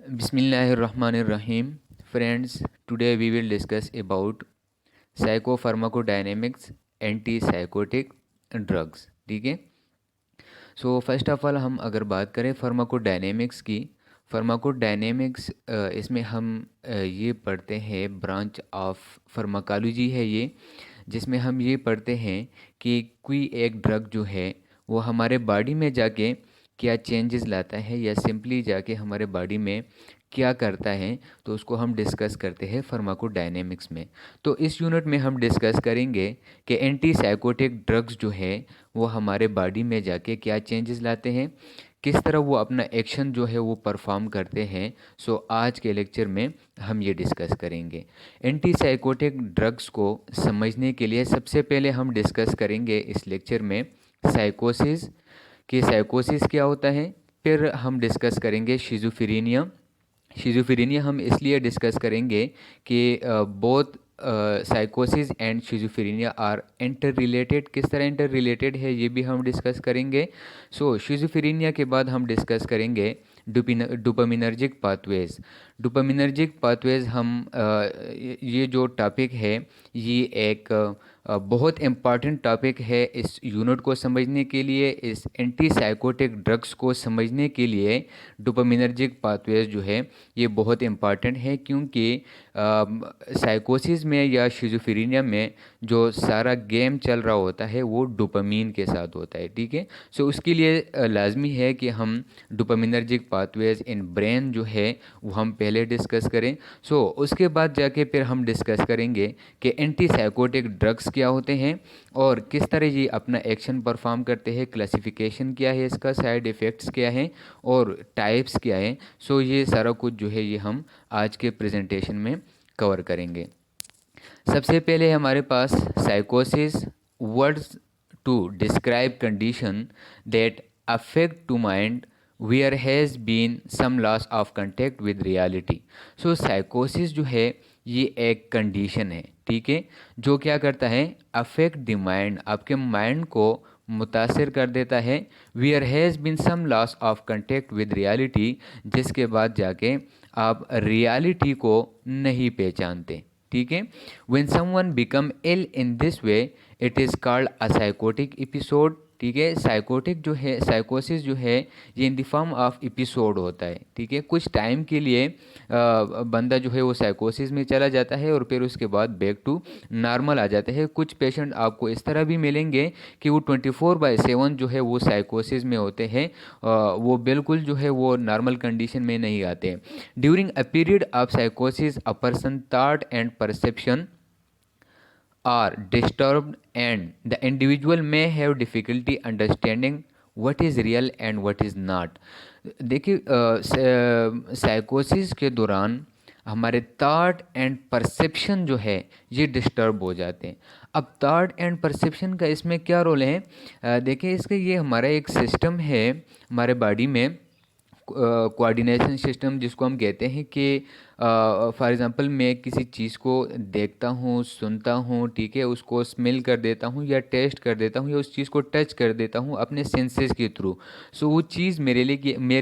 Bismillahirrahmanirrahim. Friends, today we will discuss about psychopharmacodynamics, antipsychotic drugs. ठीक है। So first of all हम अगर बात करें फार्माकोडायनेमिक्स की, फार्माकोडायनेमिक्स इसमें हम ये पढ़ते हैं ब्रांच ऑफ फार्माकोलॉजी है ये, जिसमें हम ये पढ़ते हैं कि कोई एक ड्रग जो है वो हमारे बॉडी में जाके क्या चेंजेस लाता है या सिंपली जाके हमारे बॉडी में क्या करता है, तो उसको हम डिस्कस करते हैं फार्माकोडायनेमिक्स में। तो इस यूनिट में हम डिस्कस करेंगे कि एंटी साइकोटिक ड्रग्स जो है वो हमारे बॉडी में जाके क्या चेंजेस लाते हैं, किस तरह वो अपना एक्शन जो है वो परफॉर्म करते हैं। सो आज के लेक्चर में हम ये डिस्कस करेंगे। एंटी साइकोटिक ड्रग्स को समझने के लिए सबसे पहले हम डिस्कस करेंगे इस लेक्चर में साइकोसिस, कि साइकोसिस क्या होता है। फिर हम डिस्कस करेंगे शिज़ोफ्रेनिया। शिज़ोफ्रेनिया हम इसलिए डिस्कस करेंगे कि बोथ साइकोसिस and schizophrenia are interrelated. किस तरह इंटर रिलेटेड है ये भी हम डिस्कस करेंगे। सो शिज़ोफ्रेनिया के बाद हम डिस्कस करेंगे डोपामिनर्जिक पाथवेज। डोपामिनर्जिक पाथवेज हम ये जो टॉपिक है ये एक बहुत इम्पॉर्टेंट टॉपिक है इस यूनिट को समझने के लिए, इस एंटी साइकोटिक ड्रग्स को समझने के लिए। डोपामिनर्जिक पाथवेज जो है ये बहुत इम्पॉर्टेंट है, क्योंकि साइकोसिस में या शिज़ोफ्रेनिया में जो सारा गेम चल रहा होता है वो डोपामीन के साथ होता है। ठीक है। सो उसके लिए लाजमी है कि हम डोपामिनर्जिक पाथवेज इन ब्रेन जो है वो हम पहले डिस्कस करें। सो उसके बाद जाके फिर हम डिस्कस करेंगे कि एंटी साइकोटिक ड्रग्स क्या होते हैं और किस तरह ये अपना एक्शन परफॉर्म करते हैं, क्लासिफिकेशन क्या है इसका, साइड इफ़ेक्ट्स क्या हैं और टाइप्स क्या हैं। सो ये सारा कुछ जो है ये हम आज के प्रेजेंटेशन में कवर करेंगे। सबसे पहले हमारे पास साइकोसिस, words to describe condition that affect to mind where has been some loss of contact with reality. So साइकोसिस जो है ये एक कंडीशन है, ठीक है, जो क्या करता है, अफेक्ट द माइंड, आपके माइंड को मुतासिर कर देता है। Where has been some loss of contact with reality, जिसके बाद जाके आप रियलिटी को नहीं पहचानते। ठीक है। When someone become ill in this way it is called a psychotic episode. ठीक है। साइकोटिक जो है, साइकोसिस जो है ये in the form of episode होता है। ठीक है। कुछ टाइम के लिए बंदा जो है वो साइकोसिस में चला जाता है और फिर उसके बाद बैक टू नॉर्मल आ जाता है। कुछ पेशेंट आपको इस तरह भी मिलेंगे कि वो 24/7 जो है वो साइकोसिस में होते हैं, वो बिल्कुल जो है वो नॉर्मल कंडीशन में नहीं आते। ड्यूरिंग अ पीरियड ऑफ साइकोसिस a person thought and perception are disturbed and the individual may have difficulty understanding what is real and what is not। देखिए साइकोसिस के दौरान हमारे थॉट एंड परसेप्शन जो है ये डिस्टर्ब हो जाते हैं। अब थॉट एंड परसेप्शन का इसमें क्या रोल है, देखिए इसका ये हमारा एक सिस्टम है हमारे बॉडी में, कोऑर्डिनेशन सिस्टम जिसको हम कहते हैं कि फॉर एग्ज़ाम्पल मैं किसी चीज़ को देखता हूँ, सुनता हूँ, ठीक है, उसको स्मेल कर देता हूँ या टेस्ट कर देता हूँ या उस चीज़ को टच कर देता हूँ अपने सेंसेस के थ्रू। सो वो चीज़ मेरे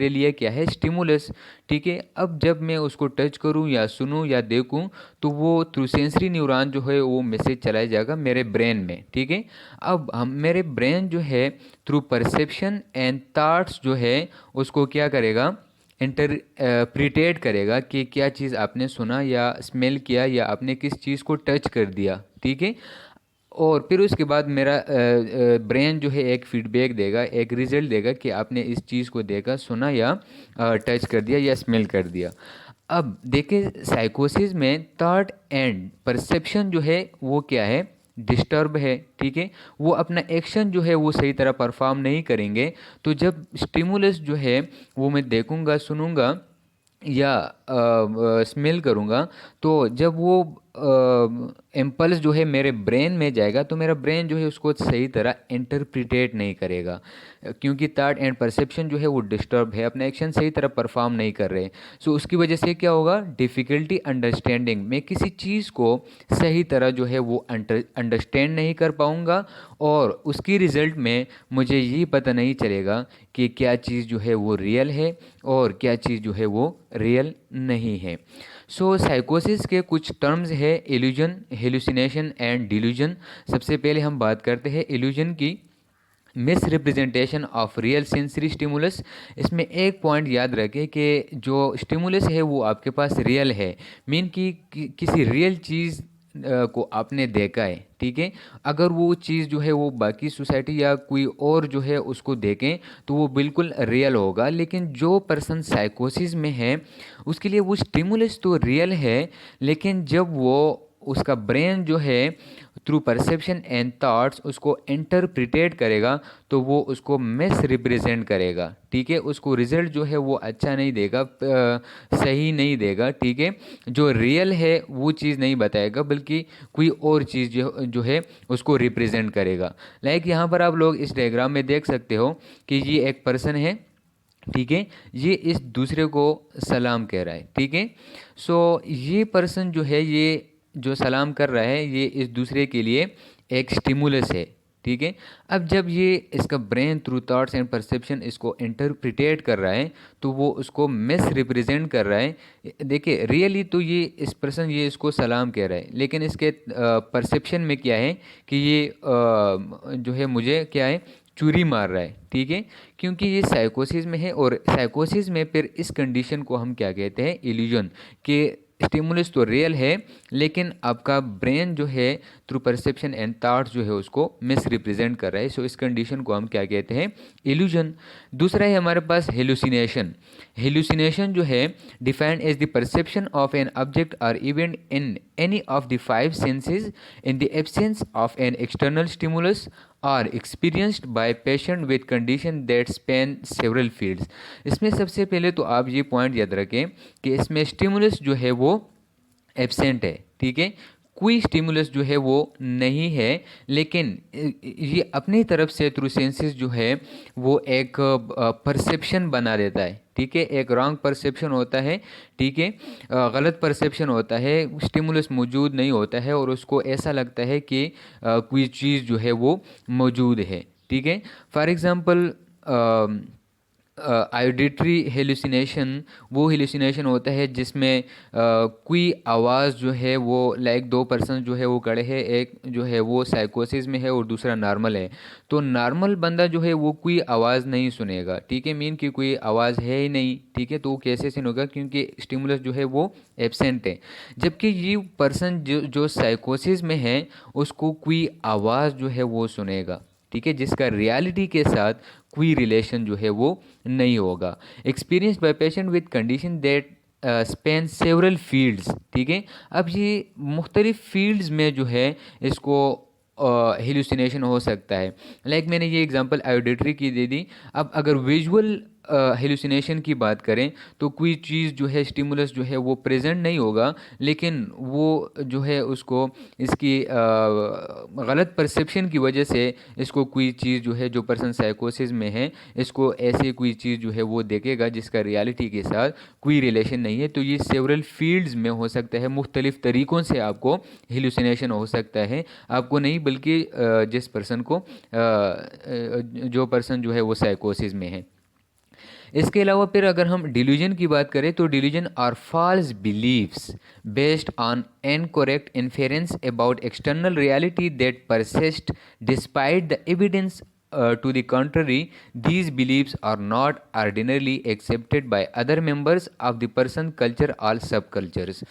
लिए क्या है, स्टिमुलस। ठीक है। अब जब मैं उसको टच करूँ या सुनूँ या देखूँ तो वो थ्रू सेंसरी न्यूरॉन जो है वो मैसेज चलाया जाएगा मेरे ब्रेन में। ठीक है। अब हम मेरे ब्रेन जो है थ्रू परसेप्शन एंड थॉट्स जो है उसको क्या करेगा, इंटरप्रिटेट करेगा कि क्या चीज़ आपने सुना या स्मेल किया या आपने किस चीज़ को टच कर दिया। ठीक है। और फिर उसके बाद मेरा ब्रेन जो है एक फीडबैक देगा, एक रिजल्ट देगा कि आपने इस चीज़ को देखा, सुना या टच कर दिया या स्मेल कर दिया। अब देखिए साइकोसिस में थॉट एंड परसेप्शन जो है वो क्या है, डिस्टर्ब है। ठीक है। वो अपना एक्शन जो है वो सही तरह परफॉर्म नहीं करेंगे। तो जब स्टिमुलस जो है वो मैं देखूंगा, सुनूंगा या स्मेल करूंगा, तो जब वो इम्पल्स जो है मेरे ब्रेन में जाएगा तो मेरा ब्रेन जो है उसको सही तरह इंटरप्रिटेट नहीं करेगा, क्योंकि थॉट एंड परसेप्शन जो है वो डिस्टर्ब है, अपना एक्शन सही तरह परफॉर्म नहीं कर रहे। सो उसकी वजह से क्या होगा, डिफ़िकल्टी अंडरस्टैंडिंग, मैं किसी चीज़ को सही तरह जो है वो अंडरस्टैंड नहीं कर पाऊँगा, और उसकी रिज़ल्ट में मुझे ये पता नहीं चलेगा कि क्या चीज़ जो है वो रियल है और क्या चीज़ जो है वो रियल नहीं है। सो साइकोसिस के कुछ टर्म्स है, इल्यूजन, हेलुसिनेशन एंड डिल्यूजन। सबसे पहले हम बात करते हैं इल्यूजन की, miss representation of real sensory stimulus. इसमें एक पॉइंट याद रखें कि जो स्टिमुलस है वो आपके पास रियल है, मीन किसी रियल चीज़ को आपने देखा है, ठीक है। अगर वो चीज़ जो है वो बाकी सोसाइटी या कोई और जो है उसको देखें तो वो बिल्कुल रियल होगा, लेकिन जो पर्सन साइकोसिस में है उसके लिए वो स्टिमुलस तो रियल है, लेकिन जब वो उसका ब्रेन जो है थ्रू परसेप्शन एंड थॉट्स उसको इंटरप्रिटेट करेगा तो वो उसको मिस रिप्रेजेंट करेगा, ठीक है। उसको रिजल्ट जो है वो अच्छा नहीं देगा, सही नहीं देगा, ठीक है। जो रियल है वो चीज़ नहीं बताएगा, बल्कि कोई और चीज़ जो है उसको रिप्रेजेंट करेगा। लाइक यहाँ पर आप लोग इस डायग्राम में देख सकते हो कि ये एक पर्सन है, ठीक है। ये इस दूसरे को सलाम कह रहा है, ठीक है। सो ये पर्सन जो है, ये जो सलाम कर रहा है, ये इस दूसरे के लिए एक स्टिमुलस है, ठीक है। अब जब ये इसका brain through thoughts and perception इसको इंटरप्रिटेट कर रहा है तो वो उसको मिस रिप्रेजेंट कर रहा है। देखिए रियली तो ये इस पर्सन ये इसको सलाम कह रहा है, लेकिन इसके परसेप्शन में क्या है कि ये जो है मुझे क्या है, चूरी मार रहा है, ठीक है। क्योंकि ये साइकोसिस में है, और साइकोसिस में फिर इस कंडीशन को हम क्या कहते हैं, इल्यूजन, कि स्टिमुलस तो रियल है लेकिन आपका ब्रेन जो है थ्रू परसेप्शन एंड थॉट्स जो है उसको मिस रिप्रेजेंट कर रहा है। सो इस कंडीशन को हम क्या कहते हैं, इल्यूजन। दूसरा है हमारे पास हेलुसिनेशन। हेलुसिनेशन जो है defined as the perception of an object और event in any of the five senses in the absence of an external stimulus are experienced by patient with condition that span several fields। इसमें सबसे पहले तो आप ये point याद रखें कि इसमें स्टिमुलस जो है वो एब्सेंट है, ठीक है। कोई स्टिमुलस जो है वो नहीं है, लेकिन ये अपनी तरफ से थ्रू सेंसेस जो है वो एक परसेप्शन बना देता है, ठीक है। एक रॉन्ग परसेप्शन होता है, ठीक है, गलत परसेप्शन होता है, स्टिमुलस मौजूद नहीं होता है और उसको ऐसा लगता है कि कोई चीज़ जो है वो मौजूद है, ठीक है। फॉर एग्ज़ाम्पल ऑडिटरी हेलुसिनेशन वो हेलुसिनेशन होता है जिसमें कोई आवाज़ जो है वो, लाइक दो पर्सन जो है वो खड़े हैं, एक जो है वो साइकोसिस में है और दूसरा नॉर्मल है। तो नॉर्मल बंदा जो है वो कोई आवाज़ नहीं सुनेगा, ठीक है, मीन कि कोई आवाज़ है ही नहीं, ठीक है। तो वो कैसे सुनेगा, क्योंकि स्टिमुलस जो है वो एब्सेंट है। जबकि ये पर्सन जो जो साइकोसिस में है उसको कोई आवाज़ जो है वो सुनेगा, ठीक है, जिसका रियलिटी के साथ कोई रिलेशन जो है वो नहीं होगा। Experience by patient with condition that Spain several fields, ठीक है। अब ये मुख्तलिफ फील्ड्स में जो है इसको हेलुसिनेशन हो सकता है। लाइक मैंने ये एग्जांपल ऑडिटरी की दे दी। अब अगर विजुअल हेलुसिनेशन की बात करें तो कोई चीज़ जो है स्टिमुलस जो है वो प्रेजेंट नहीं होगा, लेकिन वो जो है उसको इसकी गलत परसेप्शन की वजह से इसको कोई चीज़ जो है, जो पर्सन साइकोसिस में है, इसको ऐसे कोई चीज़ जो है वो देखेगा जिसका रियलिटी के साथ कोई रिलेशन नहीं है। तो ये सेवरल फील्ड्स में हो सकता है, मुख्तलिफ तरीक़ों से आपको हेलुसिनेशन हो सकता है, आपको नहीं बल्कि जिस पर्सन को जो पर्सन जो है वो साइकोसिस में है। इसके अलावा फिर अगर हम डिल्यूजन की बात करें तो delusion are false believes based on incorrect inference about external reality that persist despite the evidence to the contrary, these beliefs are not ordinarily accepted by other members of the person culture or subcultures।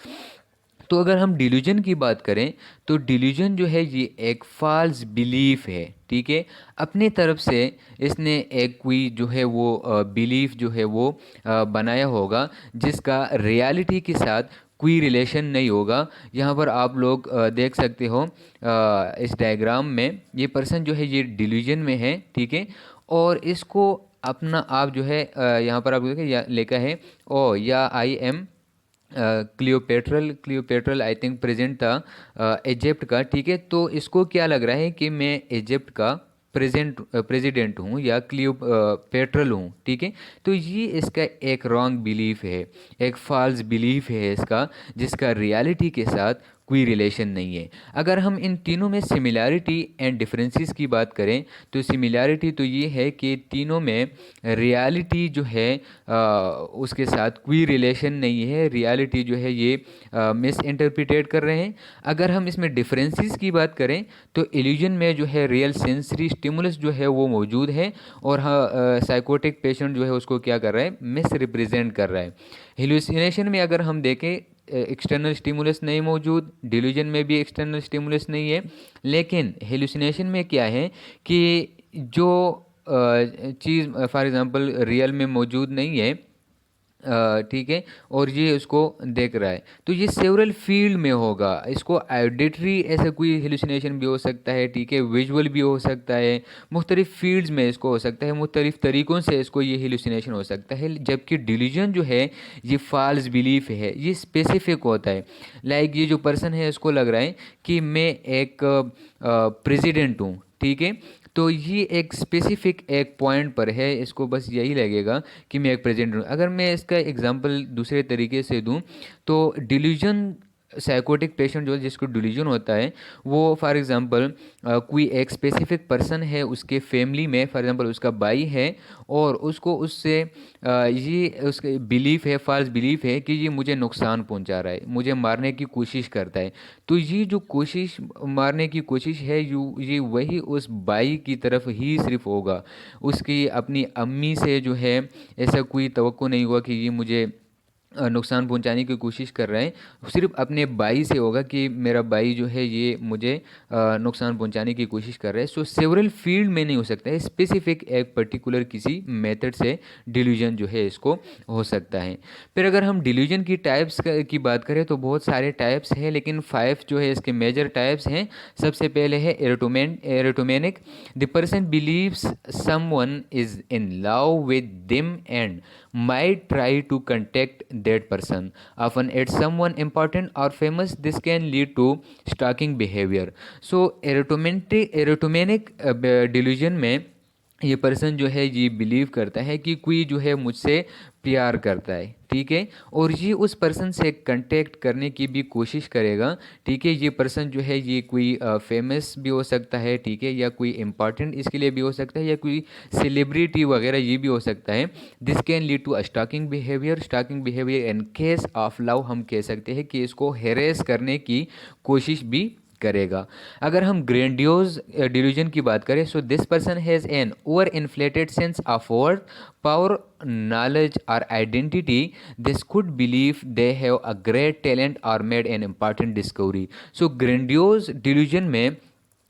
तो अगर हम delusion की बात करें तो delusion जो है ये एक फॉल्स बिलीफ है, ठीक है। अपनी तरफ से इसने एक कोई जो है वो बिलीफ जो है वो बनाया होगा जिसका रियलिटी के साथ कोई रिलेशन नहीं होगा। यहाँ पर आप लोग देख सकते हो इस डायग्राम में ये पर्सन जो है ये डिल्यूजन में है, ठीक है। और इसको अपना आप जो है यहाँ पर आप देखें लिखा है oh yeah I am Cleopatra I think present था इजिप्ट का, ठीक है। तो इसको क्या लग रहा है कि मैं इजिप्ट का प्रेसिडेंट हूँ या क्लियोपेट्रल हूँ, ठीक है। तो ये इसका एक रॉन्ग बिलीफ है, एक फॉल्स बिलीफ है इसका, जिसका रियलिटी के साथ कोई रिलेशन नहीं है। अगर हम इन तीनों में सिमिलैरिटी एंड डिफरेंसेस की बात करें, तो सिमिलैरिटी तो ये है कि तीनों में रियलिटी जो है उसके साथ कोई रिलेशन नहीं है, रियलिटी जो है ये मिस इंटरप्रिटेट कर रहे हैं। अगर हम इसमें डिफरेंसेस की बात करें, तो इल्यूजन में जो है रियल सेंसरी स्टिमुलस जो है वो मौजूद है, और हाँ साइकोटिक पेशेंट जो है उसको क्या कर रहा है, मिस रिप्रेजेंट कर रहा है। हेलुसिनेशन में अगर हम देखें, एक्सटर्नल स्टिमुलस नहीं मौजूद, डिल्यूजन में भी एक्सटर्नल स्टिमुलस नहीं है, लेकिन हेलुसिनेशन में क्या है कि जो चीज़ फॉर एग्जांपल रियल में मौजूद नहीं है, ठीक है, और ये उसको देख रहा है, तो ये सेवरल फील्ड में होगा। इसको ऑडिटरी ऐसा कोई हेलुसिनेशन भी हो सकता है, ठीक है, विजुअल भी हो सकता है, मुख्तलिफ फील्ड्स में इसको हो सकता है, मुख्तलिफ तरीक़ों से इसको ये हेलुसिनेशन हो सकता है। जबकि डिल्यूजन जो है ये फॉल्स बिलीफ है, ये स्पेसिफिक होता है। लाइक ये जो पर्सन है इसको लग रहा है कि मैं एक प्रेसिडेंट हूँ, ठीक है। तो ये एक स्पेसिफिक एक पॉइंट पर है, इसको बस यही लगेगा कि मैं एक प्रेजेंट हूँ। अगर मैं इसका एग्जांपल दूसरे तरीके से दूँ, तो डिल्यूजन साइकोटिक पेशेंट जो जिसको डिल्यूजन होता है, वो फॉर एग्जांपल कोई एक स्पेसिफिक पर्सन है उसके फैमिली में, फॉर एग्जांपल उसका भाई है, और उसको उससे ये उसके बिलीफ है, फॉल्स बिलीफ है कि ये मुझे नुकसान पहुंचा रहा है, मुझे मारने की कोशिश करता है। तो ये जो कोशिश, मारने की कोशिश है, ये वही उस भाई की तरफ ही सिर्फ होगा। उसकी अपनी अम्मी से जो है ऐसा कोई तवक्को नहीं हुआ कि ये मुझे नुकसान पहुंचाने की कोशिश कर रहे हैं। सिर्फ अपने भाई से होगा कि मेरा भाई जो है ये मुझे नुकसान पहुंचाने की कोशिश कर रहा है। सो सेवरल फील्ड में नहीं हो सकता है, स्पेसिफिक एक पर्टिकुलर किसी मेथड से डिल्यूजन जो है इसको हो सकता है। फिर अगर हम डिल्यूजन की टाइप्स की बात करें, तो बहुत सारे टाइप्स हैं, लेकिन 5 जो है इसके मेजर टाइप्स हैं। सबसे पहले है erotomanic. The person believes someone is in love with them and might try to contact that person. Often it's someone important or famous. This can lead to stalking behavior. So erotomanic delusion में ये person जो है ये believe करता है कि कोई जो है मुझसे प्यार करता है, ठीक है, और ये उस पर्सन से कांटेक्ट करने की भी कोशिश करेगा, ठीक है। ये पर्सन जो है ये कोई फेमस भी हो सकता है, ठीक है, या कोई इम्पॉर्टेंट इसके लिए भी हो सकता है, या कोई सेलिब्रिटी वगैरह ये भी हो सकता है। This can lead to stalking behaviour. Stalking behaviour in case of love हम कह सकते हैं कि इसको हेरेस करने की कोशिश भी करेगा। अगर हम ग्रैंडियोज डिल्यूजन की बात करें, so this person has an over inflated sense of worth, power, knowledge or identity. This could believe they have a great talent or made an important discovery. So grandiose delusion में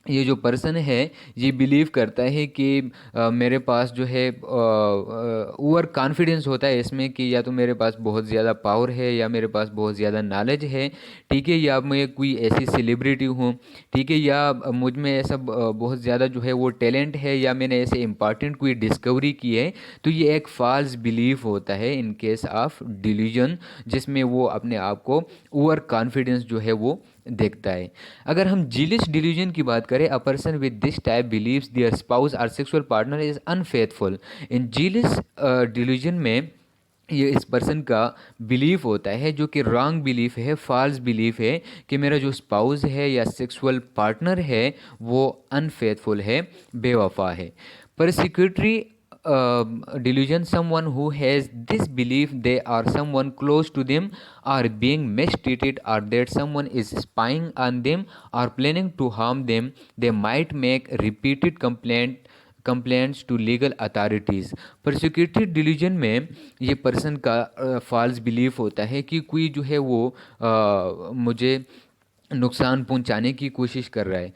ये जो person है ये believe करता है कि मेरे पास जो है ओवर कॉन्फिडेंस होता है इसमें कि या तो मेरे पास बहुत ज़्यादा पावर है, या मेरे पास बहुत ज़्यादा नॉलेज है, ठीक है, या मैं कोई ऐसी सेलिब्रिटी हूँ, ठीक है, या मुझ में ऐसा बहुत ज़्यादा जो है वो टैलेंट है, या मैंने ऐसे इम्पॉर्टेंट कोई डिस्कवरी की है। तो ये एक फॉल्स बिलीफ होता है इन केस ऑफ डिल्यूजन, जिसमें वो अपने आप को ओवर कॉन्फिडेंस जो है वो देखता है। अगर हम जीलिश डिल्यूजन की बात करें, a person with this type believes their spouse और sexual partner is unfaithful. In jealous delusion में ये इस पर्सन का बिलीफ होता है, जो कि रॉन्ग बिलीफ है, फॉल्स बिलीफ है, कि मेरा जो स्पाउस है या सेक्सुअल पार्टनर है वो अनफेथफुल है, बेवफा है। परसिक्यूटरी delusion, someone who has this belief they are someone close to them are being mistreated, or that someone is spying on them or planning to harm them. They might make repeated complaints to legal authorities. Persecuted delusion में ये person का false belief होता है कि कोई जो है वो मुझे नुकसान पहुंचाने की कोशिश कर रहा है।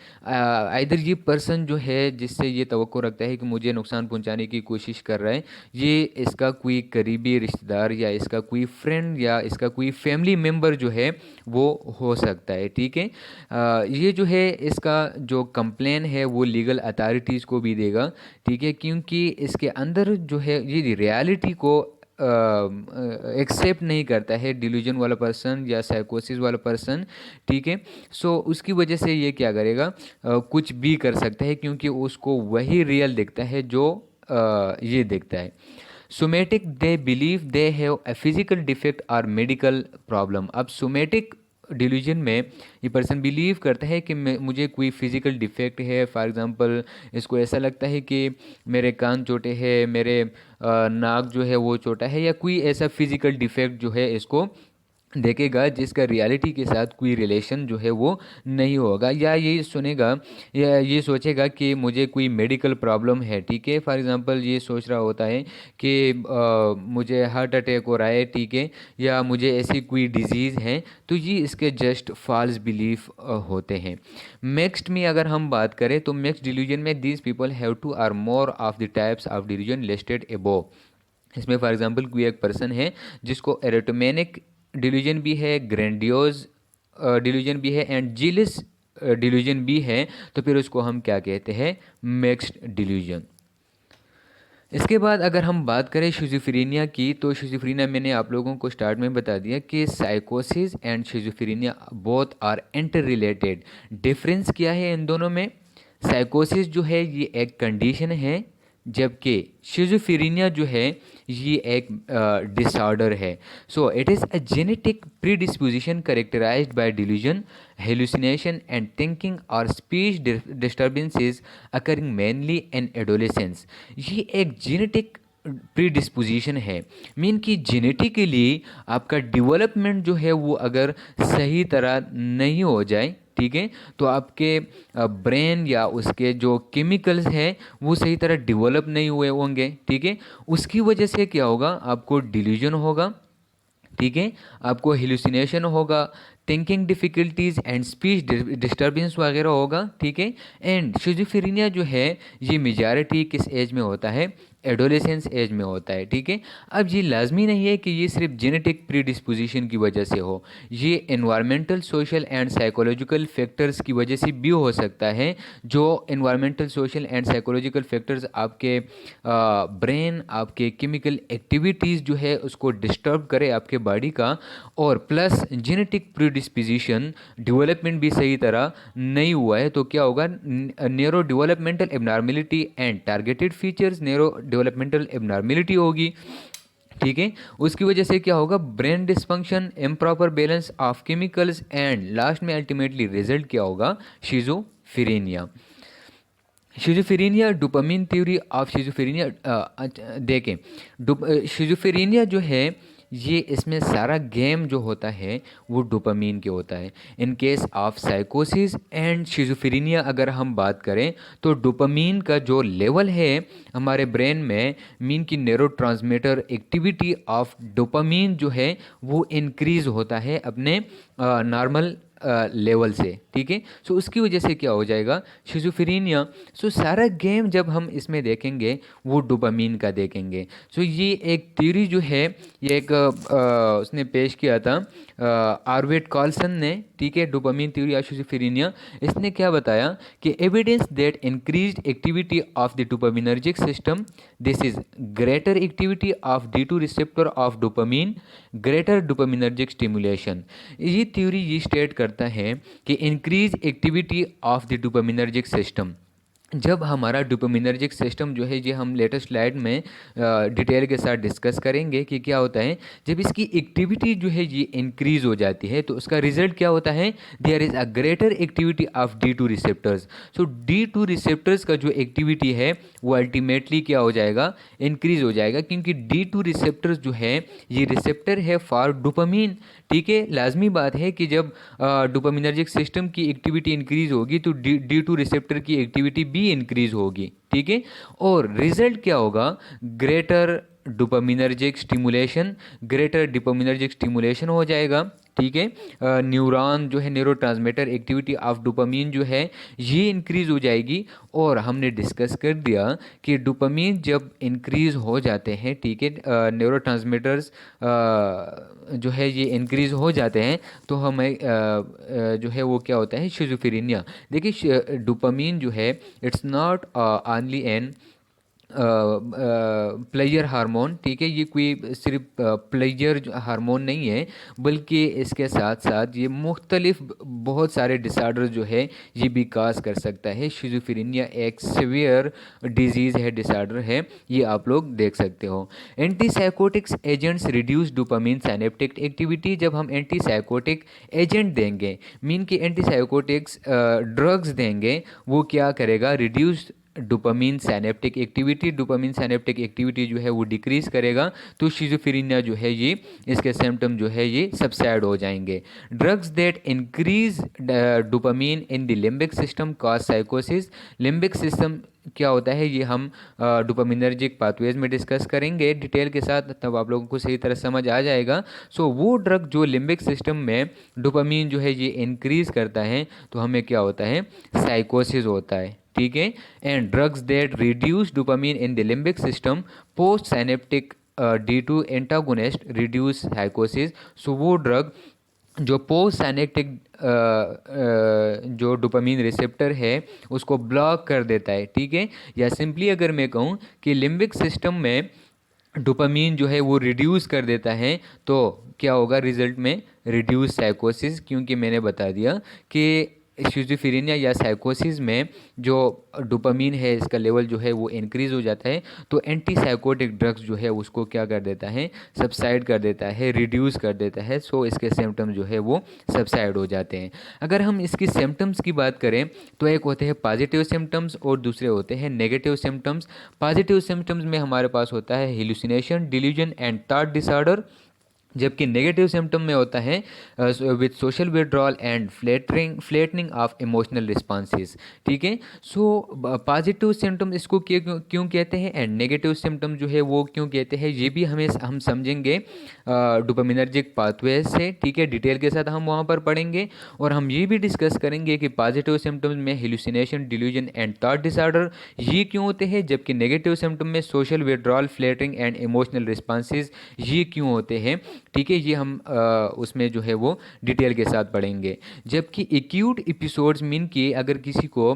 आइदर ये पर्सन जो है जिससे ये तवक्को रखता है कि मुझे नुकसान पहुंचाने की कोशिश कर रहा है, ये इसका कोई करीबी रिश्तेदार या इसका कोई फ्रेंड या इसका कोई फैमिली मेम्बर जो है वो हो सकता है, ठीक है। ये जो है इसका जो कंप्लेन है वो लीगल अथॉरिटीज़ को भी देगा, ठीक है, क्योंकि इसके अंदर जो है ये रियलिटी को एक्सेप्ट नहीं करता है डिल्यूजन वाला पर्सन या साइकोसिस वाला पर्सन, ठीक है। सो उसकी वजह से ये क्या करेगा, कुछ भी कर सकता है क्योंकि उसको वही रियल दिखता है जो ये दिखता है। Somatic, they believe they have a physical defect और मेडिकल प्रॉब्लम। अब सोमेटिक डिल्यूजन में ये पर्सन बिलीव करता है कि मुझे कोई फिजिकल डिफेक्ट है। फॉर एग्जांपल इसको ऐसा लगता है कि मेरे कान छोटे हैं, मेरे नाक जो है वो छोटा है, या कोई ऐसा फिजिकल डिफेक्ट जो है इसको देखेगा जिसका रियलिटी के साथ कोई रिलेशन जो है वो नहीं होगा, या ये सुनेगा या ये सोचेगा कि मुझे कोई मेडिकल प्रॉब्लम है, ठीक है। फॉर एग्जांपल ये सोच रहा होता है कि मुझे हार्ट अटैक हो रहा है, ठीक है, या मुझे ऐसी कोई डिजीज़ है। तो ये इसके जस्ट फॉल्स बिलीफ होते हैं। नेक्स्ट में अगर हम बात करें तो नेक्स्ट डिल्यूजन में these people have two or more of the types of delusion listed above. इसमें फॉर एग्जांपल कोई एक पर्सन है जिसको एरोटोमेनिक डिल्यूजन भी है, ग्रैंडियोज डिल्यूजन भी है, एंड जीलस डिल्यूजन भी है, तो फिर उसको हम क्या कहते हैं, मिक्स्ड डिल्यूजन। इसके बाद अगर हम बात करें शिज़ोफ्रेनिया की, तो शिज़ोफ्रेनिया मैंने आप लोगों को स्टार्ट में बता दिया कि साइकोसिस and schizophrenia both are interrelated. Difference क्या है इन दोनों में? साइकोसिस जो है ये एक कंडीशन है, जबकि शिज़ोफ्रेनिया जो है ये एक डिसऑर्डर है। So it is a genetic predisposition characterised by delusion, hallucination and thinking और speech disturbances occurring mainly in adolescence. ये एक जेनेटिक प्रीडिस्पोजिशन है, मीन कि जेनेटिकली आपका डेवलपमेंट जो है वो अगर सही तरह नहीं हो जाए, ठीक है, तो आपके ब्रेन या उसके जो केमिकल्स हैं वो सही तरह डेवलप नहीं हुए होंगे, ठीक है। उसकी वजह से क्या होगा, आपको डिल्यूजन होगा, ठीक है, आपको हेलुसिनेशन होगा, thinking difficulties and speech disturbance वगैरह होगा, ठीक है। एंड शिज़ोफ्रेनिया जो है ये मेजॉरिटी किस एज में होता है, एडोलेसेंस एज में होता है, ठीक है। अब ये लाजमी नहीं है कि ये सिर्फ जेनेटिक प्रीडिस्पोजिशन की वजह से हो, ये environmental, social and psychological factors की वजह से भी हो सकता है। जो environmental, social and psychological factors आपके ब्रेन, आपके केमिकल एक्टिविटीज़ जो है उसको डिस्टर्ब करे आपके बॉडी का, और प्लस जेनेटिक प्रीडिस्पोजिशन, डेवलपमेंट भी सही तरह नहीं हुआ है, तो क्या होगा, neuro developmental abnormality and targeted features, neuro developmental abnormality होगी, ठीक है। उसकी वजह से क्या होगा, brain dysfunction, improper balance of chemicals, and last में अल्टीमेटली रिजल्ट क्या होगा, schizophrenia. Schizophrenia, dopamine theory of schizophrenia देखें। शिज़ोफ्रेनिया जो है ये, इसमें सारा गेम जो होता है वो डोपामिन के होता है। इन केस ऑफ साइकोसिस एंड शिज़ोफ्रेनिया अगर हम बात करें तो डोपामिन का जो लेवल है हमारे ब्रेन में, मीन की न्यूरोट्रांसमीटर एक्टिविटी ऑफ डोपामिन जो है वो इंक्रीज़ होता है अपने नॉर्मल लेवल से, ठीक है। सो उसकी वजह से क्या हो जाएगा, शिज़ोफ्रेनिया। सो सारा गेम जब हम इसमें देखेंगे वो डोपामिन का देखेंगे। सो ये एक थ्योरी जो है, ये एक उसने पेश किया था आर्वेट कॉल्सन ने, ठीक है, डोपामिन थ्योरी ऑफ शिज़ोफ्रेनिया। इसने क्या बताया कि evidence that increased activity of the dopaminergic system, this is greater activity of D2 receptor of dopamine, greater dopaminergic stimulation. ये थ्योरी ये स्टेट करता है कि increase activity of the dopaminergic system, जब हमारा डोपामिनर्जिक सिस्टम जो है, ये हम लेटेस्ट स्लाइड में डिटेल के साथ डिस्कस करेंगे कि क्या होता है, जब इसकी एक्टिविटी जो है ये इंक्रीज हो जाती है तो उसका रिजल्ट क्या होता है, there is a greater activity of D2 receptors. So D2 receptors का जो एक्टिविटी है वो अल्टीमेटली क्या हो जाएगा, इंक्रीज हो जाएगा, क्योंकि D2 रिसेप्टर्स जो है ये रिसेप्टर है फॉर डोपामिन, ठीक है। लाजमी बात है कि जब डोपामिनर्जिक सिस्टम की एक्टिविटी इंक्रीज होगी तो D2 रिसेप्टर की एक्टिविटी भी इंक्रीज होगी, ठीक है। और रिजल्ट क्या होगा, greater dopaminergic stimulation, greater dopaminergic stimulation हो जाएगा, ठीक है। न्यूरॉन जो है, न्यूरोट्रांसमीटर एक्टिविटी ऑफ डोपामिन जो है ये इंक्रीज हो जाएगी। और हमने डिस्कस कर दिया कि डोपामिन जब इंक्रीज हो जाते हैं, ठीक है, न्यूरोट्रांसमीटर्स जो है ये इंक्रीज हो जाते हैं, तो हमें जो है वो क्या होता है, शिज़ोफ्रेनिया। देखिए डोपामिन जो है it's not only an pleasure hormone, ठीक है। ये कोई सिर्फ प्लेजर हार्मोन नहीं है, बल्कि इसके साथ साथ ये मुख्तलिफ बहुत सारे डिसऑर्डर जो है ये भी काज कर सकता है। शिज़ोफ्रेनिया एक सीवियर डिजीज़ है, डिसऑर्डर है, ये आप लोग देख सकते हो। Antipsychotics agents reduce dopamine synaptic activity. जब हम एंटीसाइकोटिक एजेंट देंगे, मीन कि एंटीसाइकोटिक्स ड्रग्स देंगे, वो क्या करेगा, reduce dopamine synaptic activity, dopamine synaptic activity जो है वो डिक्रीज करेगा, तो शिज़ोफ्रेनिया जो है ये, इसके सिम्टम जो है ये सबसाइड हो जाएंगे। Drugs that increase dopamine in the limbic system cause साइकोसिस। लिम्बिक सिस्टम क्या होता है ये हम डोपामिनर्जिक पाथवेज में डिस्कस करेंगे डिटेल के साथ, तब आप लोगों को सही तरह समझ आ जाएगा। सो वो ड्रग जो लिम्बिक सिस्टम में डोपामिन जो है ये इंक्रीज करता है, तो हमें क्या होता है, साइकोसिस होता है, ठीक है। And drugs that reduce dopamine in the limbic system postsynaptic D2 antagonist reduce साइकोसिस। सो वो ड्रग जो पोस्ट साइनेप्टिक जो डोपामिन रिसेप्टर है उसको ब्लॉक कर देता है, ठीक है। या सिंपली अगर मैं कहूँ कि लिम्बिक सिस्टम में डोपामिन जो है वो रिड्यूस कर देता है, तो क्या होगा रिजल्ट में, रिड्यूस साइकोसिस। क्योंकि मैंने बता दिया कि शिज़ोफ्रेनिया या साइकोसिस में जो डोपामिन है इसका लेवल जो है वो इंक्रीज हो जाता है, तो एंटी साइकोटिक ड्रग्स जो है उसको क्या कर देता है, सबसाइड कर देता है, रिड्यूस कर देता है। सो इसके सिम्टम जो है वो सबसाइड हो जाते हैं। अगर हम इसकी सिम्टम्स की बात करें तो एक होते हैं पॉजिटिव सिम्टम्स और दूसरे होते हैं नेगेटिव सिम्टम्स। पॉजिटिव सिम्टम्स में हमारे पास होता है hallucination, delusion and thought disorder, जबकि नेगेटिव सिम्टम में होता है with social withdrawal and flattening of emotional responses, ठीक है। सो पॉजिटिव सिम्टम इसको क्यों क्यों कहते हैं एंड नेगेटिव सिम्टम जो है वो क्यों कहते हैं, ये भी हम समझेंगे डोपामिनर्जिक पाथवे से, ठीक है। डिटेल के साथ हम वहाँ पर पढ़ेंगे और हम ये भी डिस्कस करेंगे कि पॉजिटिव सिम्टम्स में hallucination, delusion and thought disorder ये क्यों होते हैं, जबकि नेगेटिव सिम्टम में social withdrawal, flattering and emotional responses ये क्यों होते हैं, ठीक है। ये हम उसमें जो है वो डिटेल के साथ पढ़ेंगे। जबकि एक्यूट एपिसोड्स मीन कि अगर किसी को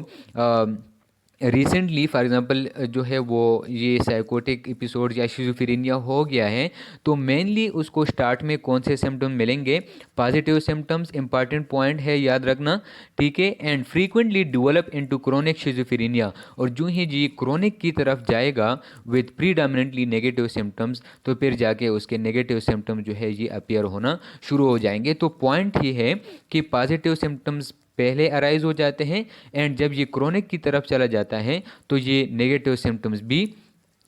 रिसेंटली फॉर एग्जांपल जो है वो ये साइकोटिक एपिसोड या शिज़ोफ्रेनिया हो गया है, तो मेनली उसको स्टार्ट में कौन से सिम्टम मिलेंगे, पॉजिटिव सिम्टम्स, इंपॉर्टेंट पॉइंट है याद रखना, ठीक है। And frequently develop into chronic schizophrenia, और जो ही जी क्रोनिक की तरफ जाएगा विद प्रीडोमिनेंटली नेगेटिव सिम्टम्स, तो फिर जाके उसके नेगेटिव सिम्टम जो है ये अपीयर होना शुरू हो जाएंगे। तो पॉइंट ये है कि पॉजिटिव सिम्टम्स पहले अराइज हो जाते हैं एंड जब ये क्रोनिक की तरफ चला जाता है तो ये नेगेटिव सिम्टम्स भी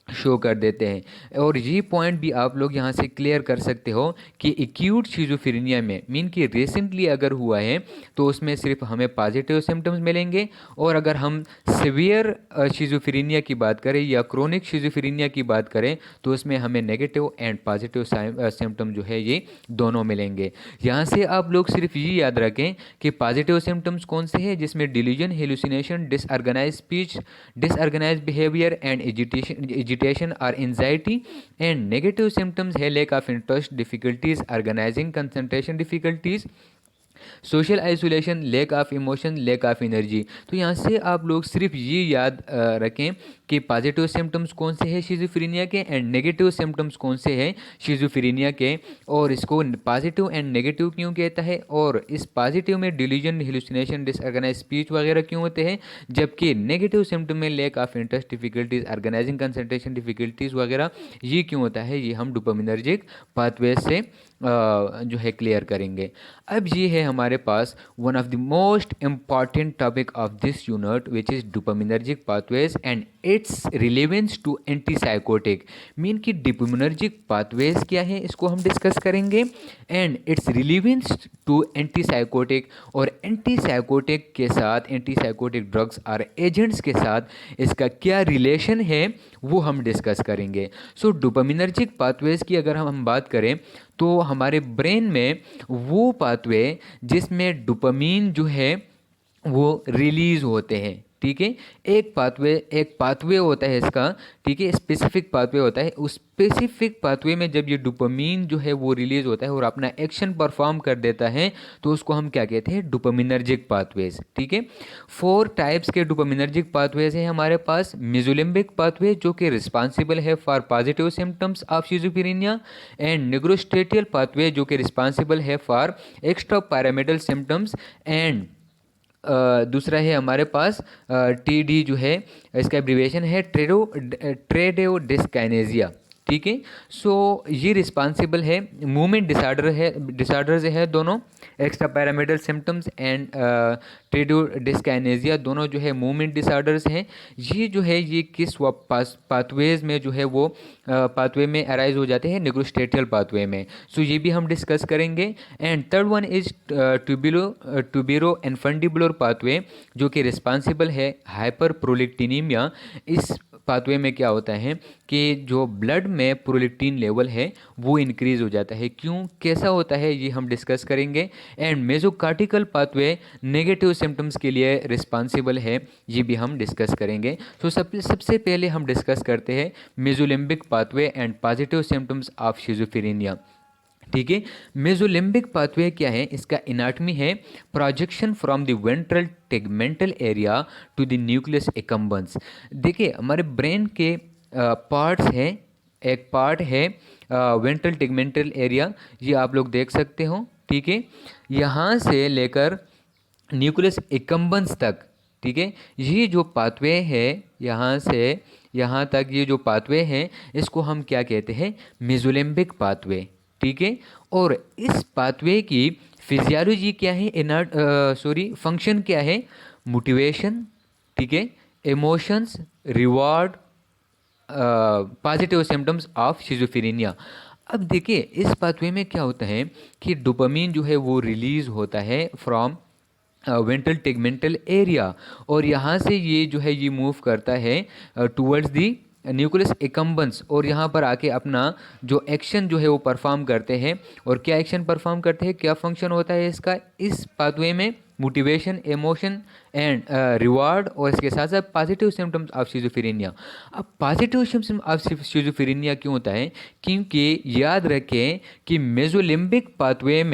शो कर देते हैं। और ये पॉइंट भी आप लोग यहाँ से क्लियर कर सकते हो कि एक्यूट शिज़ोफ्रेनिया में मीन कि रिसेंटली अगर हुआ है तो उसमें सिर्फ हमें पॉजिटिव सिम्टम्स मिलेंगे, और अगर हम सिवियर शिज़ोफ्रेनिया की बात करें या क्रोनिक शिज़ोफ्रेनिया की बात करें तो उसमें हमें नेगेटिव एंड पॉजिटिव सिम्टम जो है ये दोनों मिलेंगे। यहाँ से आप लोग सिर्फ ये याद रखें कि पॉजिटिव सिम्टम्स कौन से हैं, जिसमें delusion, hallucination, disorganise speech, disorganise behaviour and agitation और एंजाइटी। एंड नेगेटिव सिम्टम्स है lack of interest, difficulties organising, concentration difficulties, social isolation, lack of emotion, lack of energy. तो यहाँ से आप लोग सिर्फ ये याद रखें कि पॉजिटिव सिम्टम्स कौन से हैं शिज़ोफ्रेनिया के एंड नेगेटिव सिम्टम्स कौन से हैं शिज़ोफ्रेनिया के, और इसको पॉजिटिव एंड नेगेटिव क्यों कहता है, और इस पॉजिटिव में डिल्यूजन, हेलुसिनेशन, डिसऑर्गेनाइज स्पीच वगैरह क्यों होते हैं, जबकि नेगेटिव सिम्टम में lack of interest, difficulties organising, concentration difficulties वगैरह ये क्यों होता है, ये हम डोपामिनर्जिक पाथवे से जो है क्लियर करेंगे। अब ये है हमारे पास one of the most important topic of this unit which is dopaminergic pathways and its relevance to antipsychotic. Mean कि डोपामिनर्जिक पाथवेज क्या है इसको हम डिस्कस करेंगे and its relevance to antipsychotic, और एंटीसाइकोटिक के साथ, एंटीसाइकोटिक ड्रग्स और एजेंट्स के साथ इसका क्या रिलेशन है वो हम डिस्कस करेंगे। सो डोपामिनर्जिक पाथवेज की अगर हम बात करें तो हमारे ब्रेन में वो पाथवे जिसमें डोपामीन जो है वो रिलीज होते हैं, ठीक है। एक पाथवे होता है इसका, ठीक है, स्पेसिफिक पाथवे होता है। उस स्पेसिफिक पाथवे में जब ये डोपामीन जो है वो रिलीज होता है और अपना एक्शन परफॉर्म कर देता है तो उसको हम क्या कहते हैं, डोपामिनर्जिक पाथवेज, ठीक है। 4 टाइप्स के डोपामिनर्जिक पाथवेज हैं हमारे पास। मेसोलिम्बिक पाथवे जो कि रिस्पॉन्सिबल है for positive symptoms of schizophrenia, and nigrostriatal pathway जो कि रिस्पॉन्सिबल है for extra pyramidal symptoms, and दूसरा है हमारे पास टीडी जो है, इसका एब्रीविएशन है ट्रेडो डिस्काइनेजिया, ठीक है। सो ये रिस्पॉन्सिबल है, मूवमेंट डिसऑर्डर्स है दोनों, extra pyramidal symptoms and Trudeau डिस्काइनेजिया दोनों जो है मूवमेंट डिसऑर्डर्स हैं। ये जो है ये किस पाथवेज में जो है वो पाथवे में अराइज हो जाते हैं, निग्रोस्टेटियल पाथवे में। सो ये भी हम डिस्कस करेंगे। And third one is tuberoinfundibular pathway जो कि रिस्पॉन्सिबल है हाइपर प्रोलेक्टिनीमिया। इस पाथवे में क्या होता है कि जो ब्लड में प्रोलेक्टिन लेवल है वो इंक्रीज हो जाता है। क्यों, कैसा होता है, ये हम डिस्कस करेंगे। एंड मेसोकार्टिकल पाथवे नेगेटिव सिम्टम्स के लिए रिस्पॉन्सिबल है, ये भी हम डिस्कस करेंगे। तो सबसे पहले हम डिस्कस करते हैं mesolimbic pathway and positive symptoms of schizophrenia, ठीक है। मेसोलिम्बिक पाथवे क्या है, इसका एनाटॉमी है projection from the ventral tegmental area to the nucleus accumbens. देखिए हमारे ब्रेन के पार्ट्स हैं, एक पार्ट है वेंट्रल टेगमेंटल एरिया, ये आप लोग देख सकते हो, ठीक है। यहाँ से लेकर न्यूक्लियस एकम्बन्स तक, ठीक है, ये जो पाथवे है यहाँ से यहाँ तक, ये जो पाथवे है इसको हम क्या कहते हैं, मेसोलिम्बिक पाथवे, ठीक है। और इस पाथवे की फिजियोलॉजी क्या है, फंक्शन क्या है, मोटिवेशन, ठीक है, emotions, reward, positive symptoms of schizophrenia. अब देखिए इस पाथवे में क्या होता है कि डोपामीन जो है वो रिलीज होता है फ्रॉम वेंट्रल टेगमेंटल एरिया, और यहाँ से ये जो है ये मूव करता है टूवर्ड्स दी न्यूक्लियस एकम्बन्स, और यहाँ पर आके अपना जो एक्शन जो है वो परफॉर्म करते हैं। और क्या एक्शन परफॉर्म करते हैं, क्या फंक्शन होता है इसका, इस पाथवे में मोटिवेशन, इमोशन एंड रिवार्ड, और इसके साथ साथ पॉजिटिव सिम्टम्स ऑफ शिज़ोफ्रेनिया। अब पॉजिटिव सिम्टम्स ऑफ शिज़ोफ्रेनिया क्यों होता है, क्योंकि याद रखें कि मेसोलिम्बिक पाथवे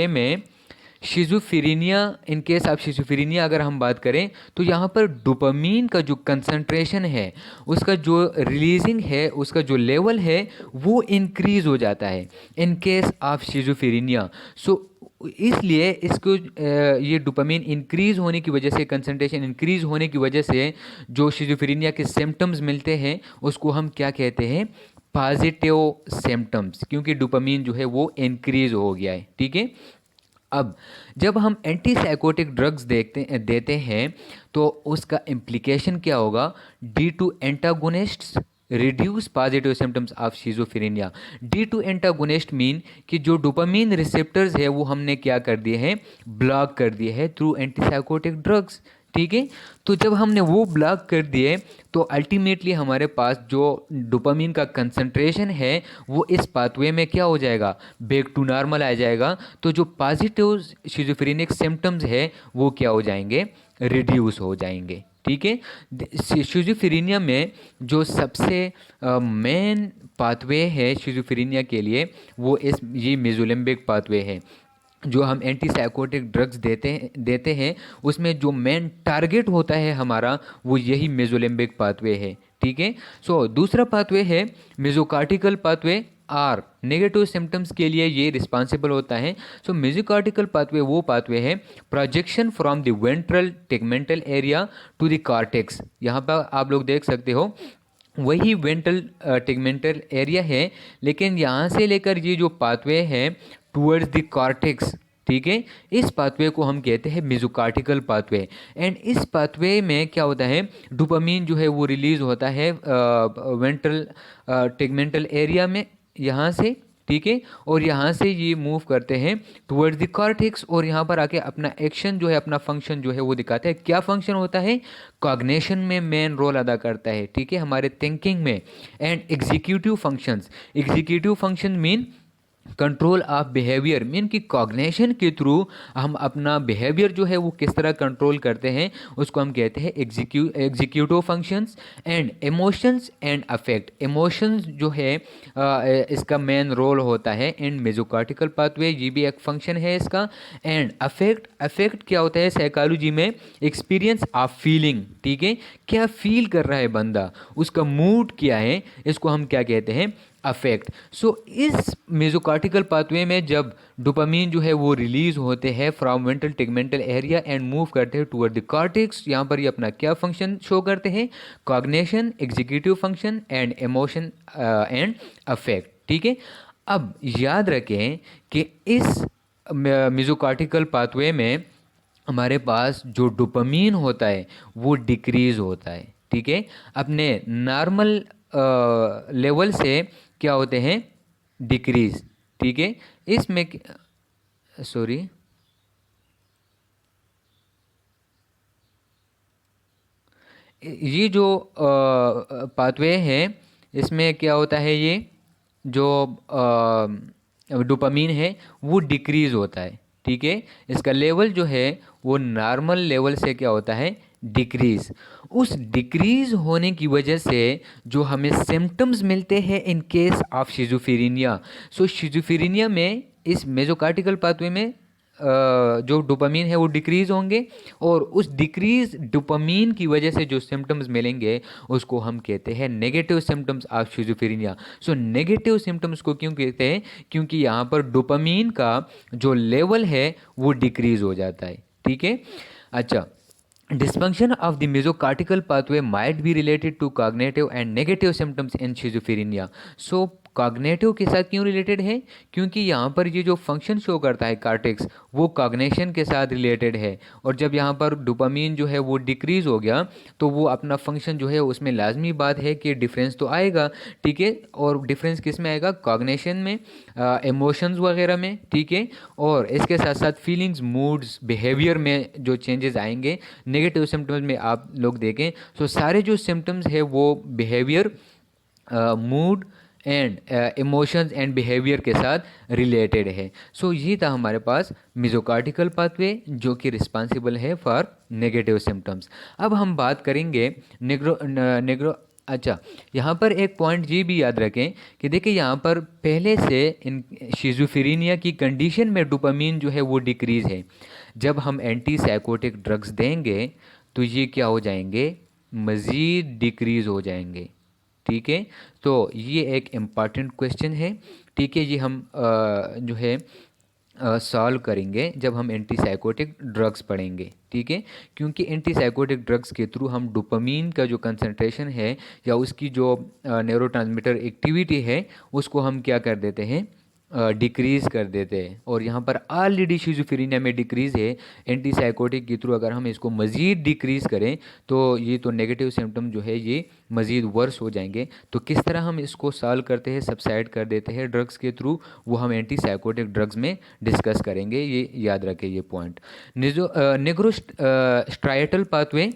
में schizophrenia, in case of schizophrenia अगर हम बात करें तो यहाँ पर डोपामीन का जो कंसंट्रेशन है, उसका जो रिलीजिंग है, उसका जो लेवल है वो इंक्रीज़ हो जाता है इन केस ऑफ शिज़ोफ्रेनिया। सो इसलिए इसको ये डोपामीन इंक्रीज़ होने की वजह से, कंसंट्रेशन इंक्रीज़ होने की वजह से जो शिज़ोफ्रेनिया के सिम्टम्स मिलते हैं उसको हम क्या कहते हैं, पॉजिटिव सिम्टम्स, क्योंकि डोपामीन जो है वो इंक्रीज़ हो गया है, ठीक है। अब जब हम एंटीसाइकोटिक ड्रग्स देते हैं तो उसका इम्प्लीकेशन क्या होगा, D2 antagonists reduce positive symptoms of schizophrenia. D2 antagonist mean कि जो डोपामीन रिसेप्टर्स है वो हमने क्या कर दिए हैं, ब्लॉक कर दिए हैं थ्रू एंटीसाइकोटिक ड्रग्स, ठीक है। तो जब हमने वो ब्लॉक कर दिए तो अल्टीमेटली हमारे पास जो डोपामीन का कंसंट्रेशन है वो इस पाथवे में क्या हो जाएगा, बैक टू नॉर्मल आ जाएगा। तो जो पॉजिटिव शिज़ोफ्रेनिक सिम्टम्स है वो क्या हो जाएंगे, रिड्यूस हो जाएंगे, ठीक है। शिज़ोफ्रेनिया में जो सबसे मेन पाथवे है शिज़ोफ्रेनिया के लिए वो ये मेसोलिम्बिक पाथवे है। जो हम एंटीसाइकोटिक ड्रग्स देते हैं उसमें जो मेन टारगेट होता है हमारा वो यही मेसोलिम्बिक पाथवे है, ठीक है। सो दूसरा पाथवे है mesocortical pathway, are negative symptoms के लिए ये रिस्पॉन्सिबल होता है। सो मेसोकार्टिकल पाथवे वो पाथवे है projection from the ventral tegmental area to the cortex. यहाँ पर आप लोग देख सकते हो वही वेंट्रल टेगमेंटल एरिया है, लेकिन यहाँ से लेकर ये जो पाथवे है टूवर्ड्स द कॉर्टेक्स, ठीक है, इस पाथवे को हम कहते हैं मेसोकार्टिकल पाथवे। एंड इस पाथवे में क्या होता है, डोपामीन जो है वो रिलीज होता है वेंट्रल टेगमेंटल एरिया में यहाँ से, ठीक है, और यहाँ से ये मूव करते हैं टुवर्ड्स द कॉर्टेक्स, और यहाँ पर आके अपना एक्शन जो है, अपना फंक्शन जो है वो दिखाता है। क्या फंक्शन होता है, कॉग्निशन में मेन रोल अदा करता है, ठीक है, हमारे थिंकिंग में। And executive function mean control of behaviour mean कि कॉग्निशन के थ्रू हम अपना बिहेवियर जो है वो किस तरह कंट्रोल करते हैं, उसको हम कहते हैं executive functions and emotions and affect. Emotions जो है इसका मेन रोल होता है एंड मेसोकॉर्टिकल पाथवे ये भी एक फंक्शन है इसका। एंड अफेक्ट, अफेक्ट क्या होता है साइकोलॉजी में, एक्सपीरियंस ऑफ फीलिंग, ठीक है, क्या फील कर रहा है बंदा, उसका मूड क्या है, इसको हम क्या कहते हैं, अफेक्ट। सो इस मेसोकॉर्टिकल पाथवे में जब डोपामीन जो है वो रिलीज होते हैं from ventral tegmental area and move करते हैं टुवर्ड द कॉर्टेक्स, यहाँ पर ये अपना क्या फंक्शन शो करते हैं, cognition, executive function and emotion and affect, ठीक है। अब याद रखें कि इस मेसोकॉर्टिकल पाथवे में हमारे पास जो डोपामीन होता है वो डिक्रीज होता है, ठीक है, अपने नॉर्मल लेवल से क्या होते हैं, डिक्रीज, ठीक है। इसमें सॉरी, ये जो पाथवे है इसमें क्या होता है, ये जो डोपामीन है वो डिक्रीज होता है, ठीक है, इसका लेवल जो है वो नॉर्मल लेवल से क्या होता है, डिक्रीज। उस डिक्रीज होने की वजह से जो हमें सिम्टम्स मिलते हैं इन case of schizophrenia, so schizophrenia में इस मेसोकॉर्टिकल पाथवे में जो डोपामीन है वो डिक्रीज होंगे और उस डिक्रीज डोपामीन की वजह से जो सिम्टम्स मिलेंगे उसको हम कहते हैं negative symptoms of schizophrenia. So negative symptoms को क्यों कहते हैं, क्योंकि यहाँ पर डोपामीन का जो लेवल है वो डिक्रीज हो जाता है, ठीक है। अच्छा, dysfunction of the mesocortical pathway might be related to cognitive and negative symptoms in schizophrenia। so cognitive के साथ क्यों रिलेटेड है, क्योंकि यहाँ पर ये जो फंक्शन शो करता है कार्टेक्स वो कॉग्निशन के साथ रिलेटेड है, और जब यहाँ पर डोपामीन जो है वो डिक्रीज हो गया तो वो अपना फंक्शन जो है उसमें लाजमी बात है कि डिफरेंस तो आएगा, ठीक है, और डिफरेंस किस में आएगा, कॉग्निशन में, इमोशंस वगैरह में, ठीक है, और इसके साथ साथ फीलिंग्स, मूड्स, बिहेवियर में जो चेंजेस आएंगे। नेगेटिव सिम्टम्स में आप लोग देखें तो सारे जो सिम्टम्स है वो behaviour, mood and emotions and behaviour के साथ रिलेटेड है। सो ये था हमारे पास मेसोकॉर्टिकल पाथवे जो कि रिस्पॉन्सिबल है फॉर नेगेटिव सिम्टम्स। अब हम बात करेंगे नेग्रो। अच्छा, यहाँ पर एक पॉइंट ये भी याद रखें कि देखिए यहाँ पर पहले से इन शिज़ोफ्रेनिया की कंडीशन में डोपामीन जो है वो डिक्रीज़ है। जब हम एंटी साइकोटिक ड्रग्स देंगे तो ये क्या हो जाएंगे, मज़ीद डिक्रीज़ हो जाएंगे, ठीक है। तो ये एक इम्पॉर्टेंट क्वेश्चन है, ठीक है, ये हम जो है सॉल्व करेंगे जब हम एंटी साइकोटिक ड्रग्स पढ़ेंगे, ठीक है, क्योंकि एंटी साइकोटिक ड्रग्स के थ्रू हम डोपामीन का जो कंसंट्रेशन है या उसकी जो न्यूरोट्रांसमीटर एक्टिविटी है उसको हम क्या कर देते हैं, डिक्रीज़ कर देते हैं। और यहाँ पर ऑलरेडी शिज़ोफ्रेनिया में डिक्रीज़ है, एंटी साइकोटिक के थ्रू अगर हम इसको मज़ीद डिक्रीज़ करें तो ये तो नेगेटिव सिम्टम जो है ये मज़ीद वर्स हो जाएंगे। तो किस तरह हम इसको सॉल्व करते हैं, सबसाइड कर देते हैं ड्रग्स के थ्रू, वो हम एंटी साइकोटिक ड्रग्स में डिस्कस करेंगे, ये याद रखें ये पॉइंट। नेग्रो स्ट्राइटल पाथवे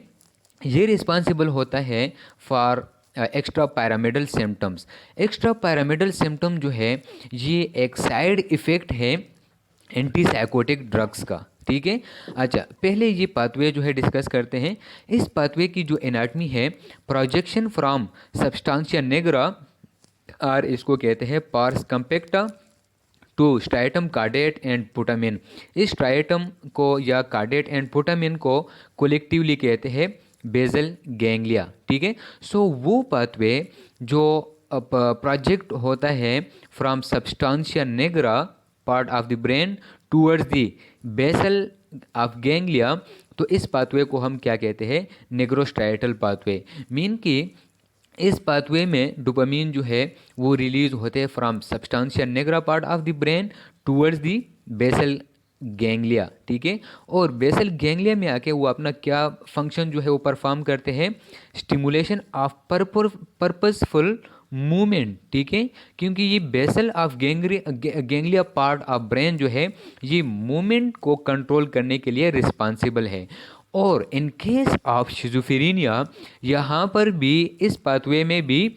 ये रिस्पॉन्सिबल होता है for extra pyramidal symptoms. Extra pyramidal symptom जो है ये एक साइड इफ़ेक्ट है एंटी साइकोटिक ड्रग्स का, ठीक है। अच्छा, पहले ये पाथवे जो है डिस्कस करते हैं। इस पाथवे की जो एनाटमी है, प्रोजेक्शन फ्रॉम सब्सटेंशिया निग्रा और इसको कहते हैं पार्स कंपेक्टा टू स्ट्राइटम कार्डेट एंड पुटामिन। इस स्ट्राइटम को या कार्डेट एंड पुटामिन को कोलेक्टिवली कहते हैं बेजल गैंग्लिया, ठीक है। सो वो पाथवे जो प्रोजेक्ट होता है from substantia nigra part of the brain towards the basal of ganglia, तो इस पाथवे को हम क्या कहते हैं, नेग्रोस्ट्राइटल पाथवे। मीन कि इस पाथवे में डोपामीन जो है वो रिलीज होते हैं from substantia nigra part of the brain towards the basal ganglia, ठीक है। और बेसल गैंग्लिया में आके वो अपना क्या फंक्शन जो है वो परफॉर्म करते हैं, स्टिमुलेशन ऑफ पर्पसफुल मूवमेंट, ठीक है, क्योंकि ये basal of ganglia part of brain जो है ये मूवमेंट को कंट्रोल करने के लिए रिस्पॉन्सिबल है। और इन केस ऑफ शिज़ोफ्रेनिया यहाँ पर भी इस पाथवे में भी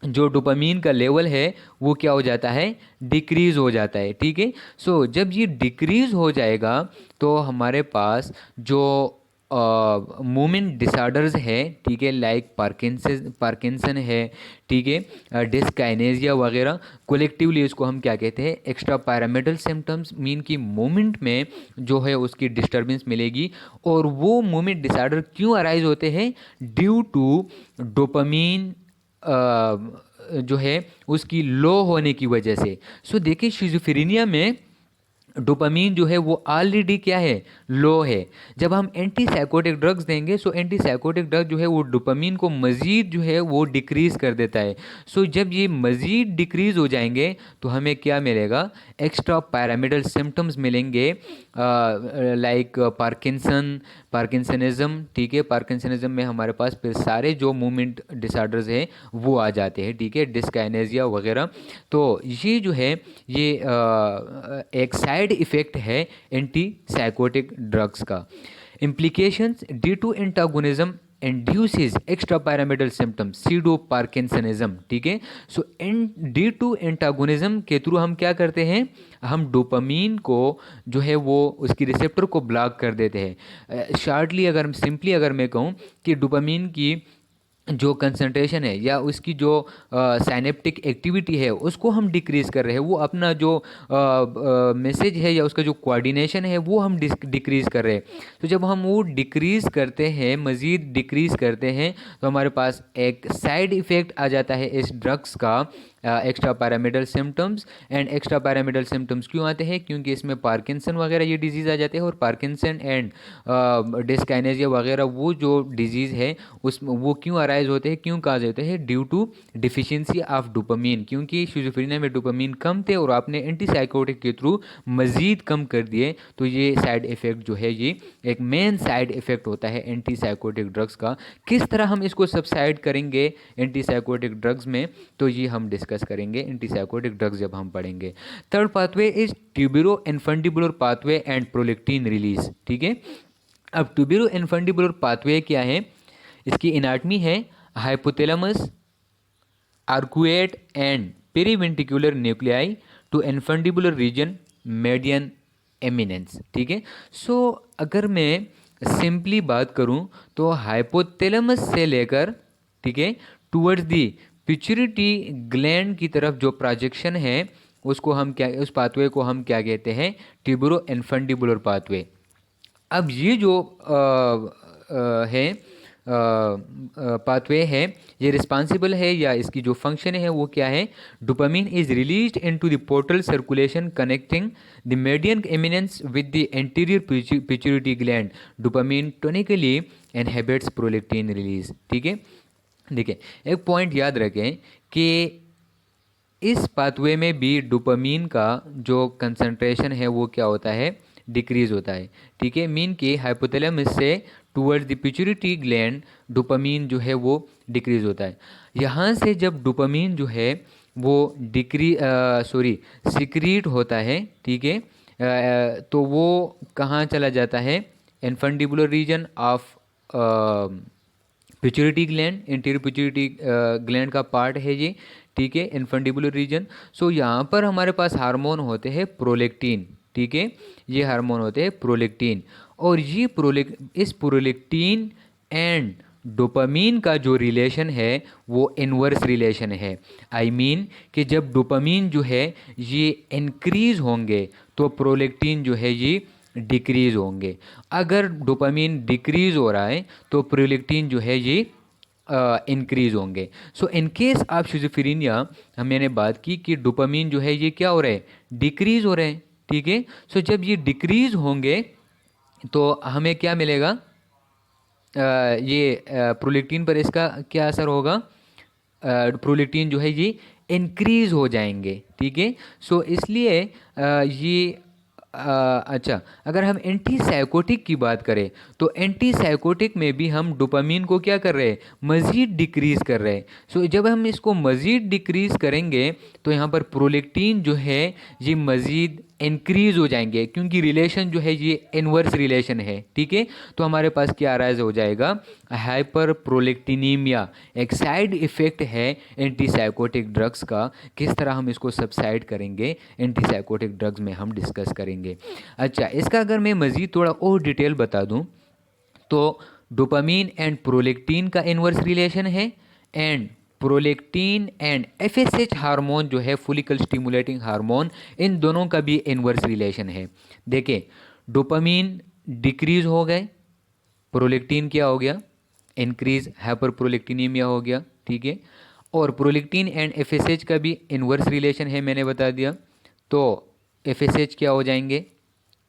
जो डोपामीन का लेवल है वो क्या हो जाता है, डिक्रीज़ हो जाता है। ठीक है, सो जब ये डिक्रीज़ हो जाएगा तो हमारे पास जो मूवमेंट डिसऑर्डर्स है, ठीक है, लाइक पार्किंसन है, ठीक है, डिस्काइनेजिया वगैरह, कोलेक्टिवली इसको हम क्या कहते हैं, एक्स्ट्रा पैरामिडल सिम्टम्स, मीन की मूवमेंट में जो है उसकी डिस्टर्बेंस मिलेगी। और वो मूवमेंट डिसऑर्डर क्यों अराइज होते हैं, ड्यू टू डोपामीन जो है उसकी लो होने की वजह से। सो देखिए शिज़ोफ्रेनिया में डोपामीन जो है वो ऑलरेडी क्या है, लो है। जब हम एंटी साइकोटिक ड्रग्स देंगे, सो एंटी साइकोटिक ड्रग जो है वो डोपामीन को मज़ीद जो है वो डिक्रीज़ कर देता है। सो जब ये मज़ीद डिक्रीज़ हो जाएंगे तो हमें क्या मिलेगा, एक्स्ट्रा पैरामिडल सिम्टम्स मिलेंगे, लाइक पार्किंसनिज्म। ठीक है, पार्किंसनिज्म में हमारे पास फिर सारे जो मूवमेंट डिसऑर्डर्स हैं वो आ जाते हैं। ठीक है, डिस्काइनेजिया वगैरह। तो ये जो है ये एक साइड इफ़ेक्ट है एंटी साइकोटिक ड्रग्स का। Implications, due to antagonism induces extra pyramidal symptoms, pseudo parkinsonism. ठीक है, सो ड्यू टू एंटागोनिज्म के थ्रू हम क्या करते हैं, हम डोपामीन को जो है वो उसकी रिसेप्टर को ब्लॉक कर देते हैं। शॉर्टली अगर सिंपली अगर मैं कहूँ कि डोपामीन की जो कंसंट्रेशन है या उसकी जो साइनेप्टिक एक्टिविटी है उसको हम डिक्रीज़ कर रहे हैं, वो अपना जो मैसेज है या उसका जो कोऑर्डिनेशन है वो हम डिक्रीज़ कर रहे हैं। तो जब हम वो डिक्रीज़ करते हैं, मज़ीद डिक्रीज़ करते हैं, तो हमारे पास एक साइड इफ़ेक्ट आ जाता है इस ड्रग्स का, extra pyramidal symptoms. And extra pyramidal symptoms क्यों आते हैं, क्योंकि इसमें पार्किंसन वगैरह ये डिजीज़ आ जाते हैं। और पार्किंसन एंड डिस्काइनेजिया वगैरह वो जो डिजीज़ है उसमें वो क्यों अराइज होते हैं, क्यों कहा जाते हैं, due to deficiency of dopamine. क्योंकि शिज़ोफ्रेनिया में डोपामीन कम थे और आपने एंटीसाइकोटिक के थ्रू मज़ीद कम कर दिए, तो ये साइड इफ़ेक्ट जो है ये एक मेन साइड इफ़ेक्ट होता है एंटीसाइकोटिक ड्रग्स का। किस तरह हम इसको सबसाइड करेंगे एंटीसाइकोटिक ड्रग्स में, तो ये हम डिस्कस करेंगे एंटीसाइकोटिक ड्रग्स जब हम पढ़ेंगे। Third pathway is tuberoinfundibular pathway and prolactin release. ठीक है, अब ट्यूबरो इन्फंडिबुलर पाथवे क्या है, इसकी एनाटमी है hypothalamus, arcuate and periventricular nuclei to infundibular region, median eminence. ठीक है, सो अगर मैं सिंपली बात करूं तो हाइपोथैलेमस से लेकर, ठीक है, टूवर्ड्स दी पिट्यूटरी ग्लैंड की तरफ जो प्रोजेक्शन है उसको हम क्या, उस पाथवे को हम क्या कहते हैं, ट्यूबरो इन्फंडिबुलर पाथवे। अब ये जो है पाथवे है, ये रिस्पॉन्सिबल है या इसकी जो फंक्शन है वो क्या है, dopamine is released into the portal circulation connecting the median eminence with the anterior pituitary gland. Dopamine tonically inhibits prolactin release. ठीक है, देखिए एक पॉइंट याद रखें कि इस पाथवे में भी डोपामीन का जो कंसंट्रेशन है वो क्या होता है, डिक्रीज होता है। ठीक है, मीन कि हाइपोथैलेमस से towards the pituitary gland dopamine जो है वो डिक्रीज होता है। यहाँ से जब डोपामीन जो है वो सिक्रीट होता है, ठीक है, तो वो कहाँ चला जाता है, infundibular region of pituitary gland, interior pituitary gland का पार्ट है ये। ठीक है, इन्फंडिबुलर रीजन। सो यहाँ पर हमारे पास हार्मोन होते हैं प्रोलेक्टिन। ठीक है, ये हार्मोन होते हैं प्रोलेक्टिन। और ये इस प्रोलेक्टिन एंड डोपामीन का जो रिलेशन है वो इन्वर्स रिलेशन है। आई मीन कि जब डोपामीन जो है ये इंक्रीज होंगे तो प्रोलेक्टिन जो है ये डिक्रीज होंगे। अगर डोपामीन डिक्रीज हो रहा है तो प्रोलेक्टिन जो है ये इंक्रीज होंगे। सो इन केस ऑफ शिज़ोफ्रेनिया मैंने बात की कि डोपामीन जो है ये क्या हो रहा है, डिक्रीज हो रहे हैं। ठीक है, सो जब ये डिक्रीज होंगे तो हमें क्या मिलेगा, ये प्रोलेक्टिन पर इसका क्या असर होगा, प्रोलेक्टिन जो है ये इंक्रीज हो जाएंगे। ठीक है, सो इसलिए ये अच्छा, अगर हम एंटी साइकोटिक की बात करें तो एंटी साइकोटिक में भी हम डोपामीन को क्या कर रहे हैं, मज़ीद डिक्रीज़ कर रहे हैं। सो जब हम इसको मज़ीद डिक्रीज़ करेंगे तो यहाँ पर प्रोलेक्टिन जो है ये मज़ीद इंक्रीज हो जाएंगे, क्योंकि रिलेशन जो है ये इनवर्स रिलेशन है, ठीक है। तो हमारे पास क्या अराइज हो जाएगा, हाइपर प्रोलेक्टिनीमिया। एक साइड इफेक्ट है एंटीसाइकोटिक ड्रग्स का। किस तरह हम इसको सबसाइड करेंगे, एंटीसाइकोटिक ड्रग्स में हम डिस्कस करेंगे। अच्छा, इसका अगर मैं मज़ीद थोड़ा और डिटेल बता दूं तो डोपामीन एंड प्रोलेक्टिन का इनवर्स रिलेशन है, and prolactin and FSH hormone जो है फॉलिकल स्टिमुलेटिंग हार्मोन, इन दोनों का भी इनवर्स रिलेशन है। देखिए, डोपामीन डिक्रीज हो गए, प्रोलेक्टिन क्या हो गया, इंक्रीज, हाइपर प्रोलेक्टिनीमिया हो गया, ठीक है। और प्रोलेक्टिन एंड एफएसएच का भी इनवर्स रिलेशन है, मैंने बता दिया। तो एफएसएच क्या हो जाएंगे,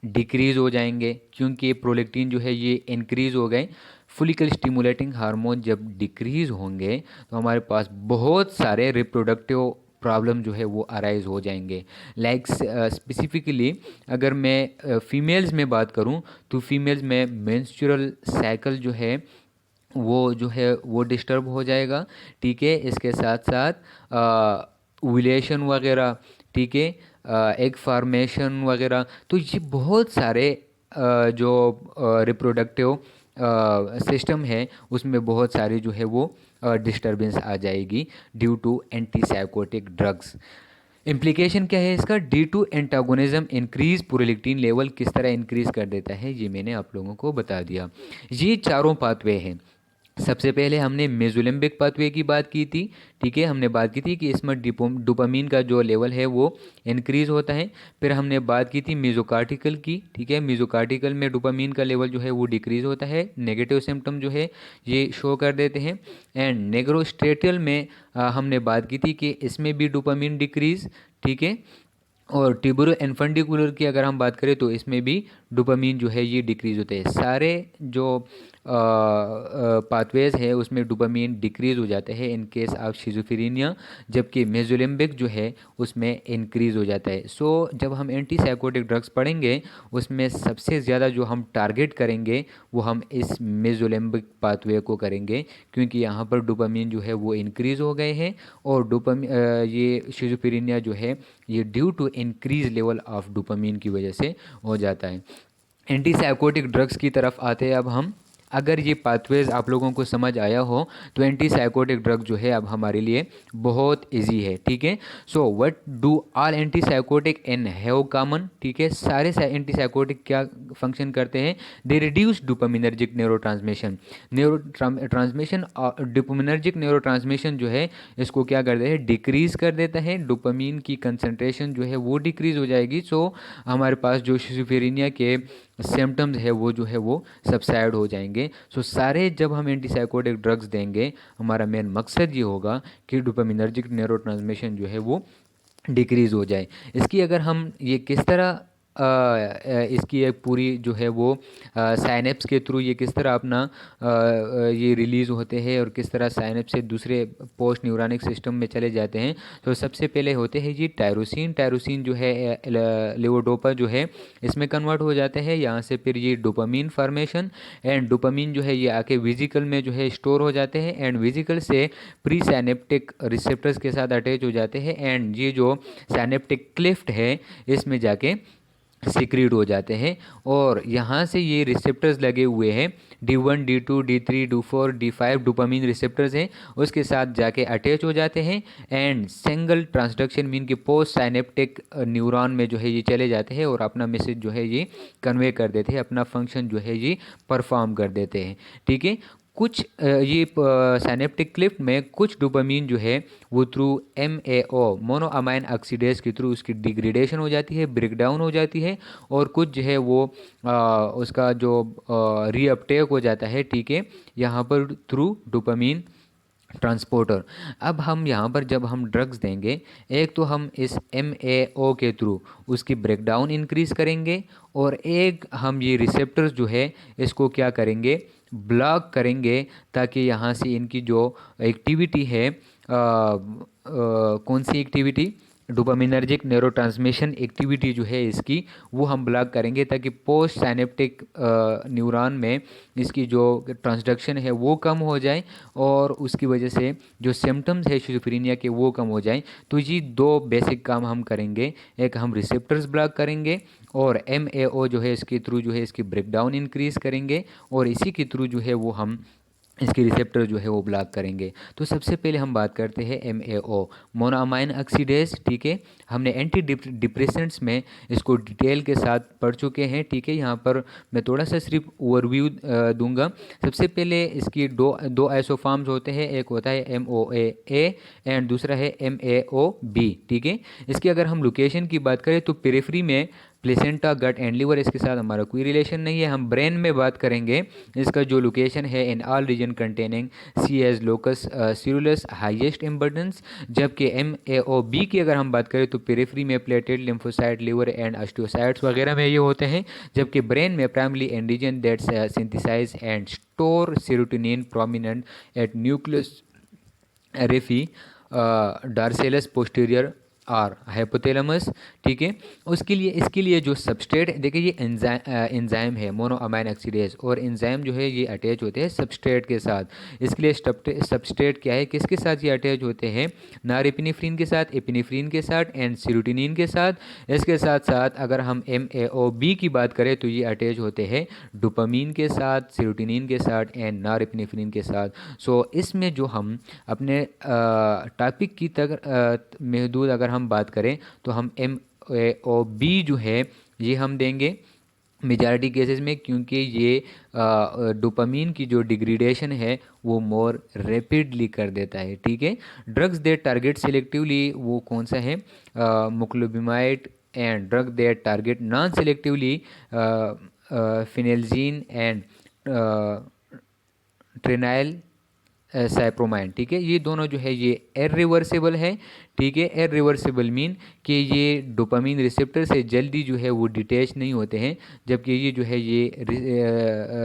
डिक्रीज हो जाएंगे, क्योंकि प्रोलेक्टिन जो है ये इंक्रीज हो गए। फॉलिकल स्टिमुलेटिंग हार्मोन जब डिक्रीज होंगे तो हमारे पास बहुत सारे रिप्रोडक्टिव प्रॉब्लम जो है वो अराइज हो जाएंगे। लाइक स्पेसिफिकली अगर मैं फीमेल्स में बात करूं तो फीमेल्स में मेंस्ट्रुअल साइकिल जो है वो डिस्टर्ब हो जाएगा, ठीक है। इसके साथ साथ ओव्यूलेशन वगैरह, ठीक है, एग फार्मेशन वगैरह। तो ये बहुत सारे जो रिप्रोडक्टिव सिस्टम है उसमें बहुत सारी जो है वो डिस्टरबेंस आ जाएगी due to antipsychotic drugs. Implication क्या है इसका, D two antagonism increase prolactin level किस तरह इंक्रीज कर देता है ये मैंने आप लोगों को बता दिया। ये चारों पाथवे हैं। सबसे पहले हमने मेसोलिम्बिक पाथवे की बात की थी, ठीक है। हमने बात की थी कि इसमें डोपामीन का जो लेवल है वो इंक्रीज होता है। फिर हमने बात की थी मेसोकार्टिकल की, ठीक है। मेसोकार्टिकल में डोपामीन का लेवल जो है वो डिक्रीज होता है, नेगेटिव सिम्टम जो है ये शो कर देते हैं। एंड नेग्रोस्ट्रेटल में हमने बात की थी कि इसमें भी डोपामीन डिक्रीज, ठीक है। और ट्यूबरो इन्फेंडिकुलर की अगर हम बात करें तो इसमें भी डोपामीन जो है ये डिक्रीज होते हैं। सारे जो पाथवेज है उसमें डोपामीन डिक्रीज हो जाते हैं इन केस ऑफ शिजोफ्रेनिया, जबकि मेसोलिम्बिक जो है उसमें इंक्रीज हो जाता है। सो जब हम एंटीसाइकोटिक ड्रग्स पढ़ेंगे उसमें सबसे ज़्यादा जो हम टारगेट करेंगे वो हम इस मेसोलिम्बिक पाथवे को करेंगे, क्योंकि यहाँ पर डोपामीन जो है वो इंक्रीज हो गए हैं। और डोपामीन ये शिजोफ्रेनिया जो है ये due to increase level of dopamine की वजह से हो जाता है। एंटीसाइकोटिक ड्रग्स की तरफ आते हैं अब हम। अगर ये पाथवेज आप लोगों को समझ आया हो तो एंटीसाइकोटिक ड्रग जो है अब हमारे लिए बहुत इजी है, ठीक है। So what do all antipsychotic in have common, ठीक है। सारे एंटीसाइकोटिक क्या फंक्शन करते हैं, they reduce dopaminergic neuro transmission dopaminergic neuro जो है इसको क्या करते हैं, डिक्रीज कर देता है। डोपामीन की कंसंट्रेशन जो है वो डिक्रीज हो जाएगी। सो हमारे पास जो शिजोफ्रेनिया के सिम्टम्स है वो जो है वो सबसाइड हो जाएंगे। सो सारे जब हम एंटीसाइकोटिक ड्रग्स देंगे हमारा मेन मकसद ये होगा कि डोपामिनर्जिक न्यूरोट्रांसमिशन जो है वो डिक्रीज़ हो जाए। इसकी अगर हम ये किस तरह इसकी एक पूरी जो है वो साइनेप्स के थ्रू ये किस तरह अपना ये रिलीज़ होते हैं और किस तरह साइनेप्स से दूसरे पोस्ट न्यूरॉनिक सिस्टम में चले जाते हैं। तो सबसे पहले होते हैं ये टायरोसिन। टायरोसिन जो है लेवोडोपा जो है इसमें कन्वर्ट हो जाते हैं। यहाँ से फिर ये डोपामीन फॉर्मेशन, एंड डोपामीन जो है ये आके वेजिकल में जो है स्टोर हो जाते हैं, एंड वेजिकल से प्री साइनेप्टिक रिसेप्टर्स के साथ अटैच हो जाते हैं, एंड ये जो साइनेप्टिक क्लिफ्ट है इसमें जाके सिक्रीट हो जाते हैं। और यहाँ से ये रिसेप्टर्स लगे हुए हैं, D1 D2 D3 D4 D5 dopamine receptors हैं, उसके साथ जाके अटैच हो जाते हैं, एंड सिंगल ट्रांसडक्शन मीन के पोस्ट साइनेप्टिक न्यूरॉन में जो है ये चले जाते हैं और अपना मैसेज जो है ये कन्वे कर देते हैं, अपना फंक्शन जो है ये परफॉर्म कर देते हैं, ठीक है। कुछ ये साइनेप्टिक क्लिफ्ट में कुछ डोपामीन जो है वो थ्रू MAO मोनोअमाइन ऑक्सीडेज के थ्रू उसकी डिग्रेडेशन हो जाती है, ब्रेकडाउन हो जाती है, और कुछ जो है वो उसका जो रीअपटेक हो जाता है, ठीक है, यहाँ पर थ्रू डोपामीन ट्रांसपोर्टर। अब हम यहाँ पर जब हम ड्रग्स देंगे, एक तो हम इस MAO के थ्रू उसकी ब्रेकडाउन इंक्रीज करेंगे, और एक हम ये रिसेप्टर्स जो है इसको क्या करेंगे, ब्लॉक करेंगे, ताकि यहाँ से इनकी जो एक्टिविटी है कौन सी एक्टिविटी, डोपामिनर्जिक न्यूरोट्रांसमिशन एक्टिविटी जो है इसकी, वो हम ब्लॉक करेंगे ताकि पोस्ट साइनेप्टिक न्यूरॉन में इसकी जो ट्रांसडक्शन है वो कम हो जाए और उसकी वजह से जो सिम्टम्स है शिज़ोफ्रेनिया के वो कम हो जाए। तो ये दो बेसिक काम हम करेंगे, एक हम रिसेप्टर्स ब्लॉक करेंगे और MAO जो है इसके थ्रू जो है इसकी ब्रेकडाउन इंक्रीज़ करेंगे और इसी के थ्रू जो है वो हम इसके रिसेप्टर जो है वो ब्लॉक करेंगे। तो सबसे पहले हम बात करते हैं MAO, मोनोअमाइन ऑक्सीडेज। ठीक है, हमने एंटी डिप्रेसेंट्स में इसको डिटेल के साथ पढ़ चुके हैं। ठीक है, यहाँ पर मैं थोड़ा सा सिर्फ ओवरव्यू दूंगा। सबसे पहले इसकी दो दो आइसोफॉर्म्स होते हैं, एक होता है MOAA एंड दूसरा है MAOB। ठीक है, इसकी अगर हम लोकेशन की बात करें तो पेरिफेरी में प्लेसेंटा, गट एंड लीवर, इसके साथ हमारा कोई रिलेशन नहीं है। हम ब्रेन में बात करेंगे, इसका जो लोकेशन है in all region containing such as locus coeruleus highest importance. जबकि MAOB की अगर हम बात करें तो पेरिफेरी में platelet, lymphocyte, liver and osteocytes वगैरह में ये होते हैं। जबकि ब्रेन में primary antigen that's synthesize and store serotonin prominent at nucleus raphe dorsalis posterior और हाइपोथैलेमस। ठीक है, उसके लिए इसके लिए जो सबस्ट्रेट, देखिए ये एंजाइम है मोनोअमाइन ऑक्सीडेज, और एंजाइम जो है ये अटैच होते हैं सबस्ट्रेट के साथ। इसके लिए सबस्ट्रेट क्या है, किसके साथ ये अटैच होते हैं, नॉरएपिनेफ्रिन के साथ, एपिनेफ्रिन के साथ एंड सेरोटोनिन के साथ। इसके साथ साथ अगर हम MAOB की बात करें तो ये अटैच होते हैं डोपामीन के साथ, सेरोटोनिन के साथ एंड नॉरएपिनेफ्रिन के साथ। सो इसमें जो हम अपने टॉपिक की तक महदूद अगर हम बात करें तो हम MAOB जो है ये हम देंगे मेजॉरिटी केसेस में, क्योंकि ये डोपामीन की जो डिग्रेडेशन है वो मोर रैपिडली कर देता है। ठीक है, ड्रग्स दे टारगेट सेलेक्टिवली, वो कौन सा है, moclobemide, and drug they target non selectively phenelzine and tranylcypromine. ठीक है, ये दोनों जो है ये इरिवर्सिबल है। ठीक है, इरिवर्सिबल मीन कि ये डोपामीन रिसेप्टर से जल्दी जो है वो डिटैच नहीं होते हैं, जबकि ये जो है ये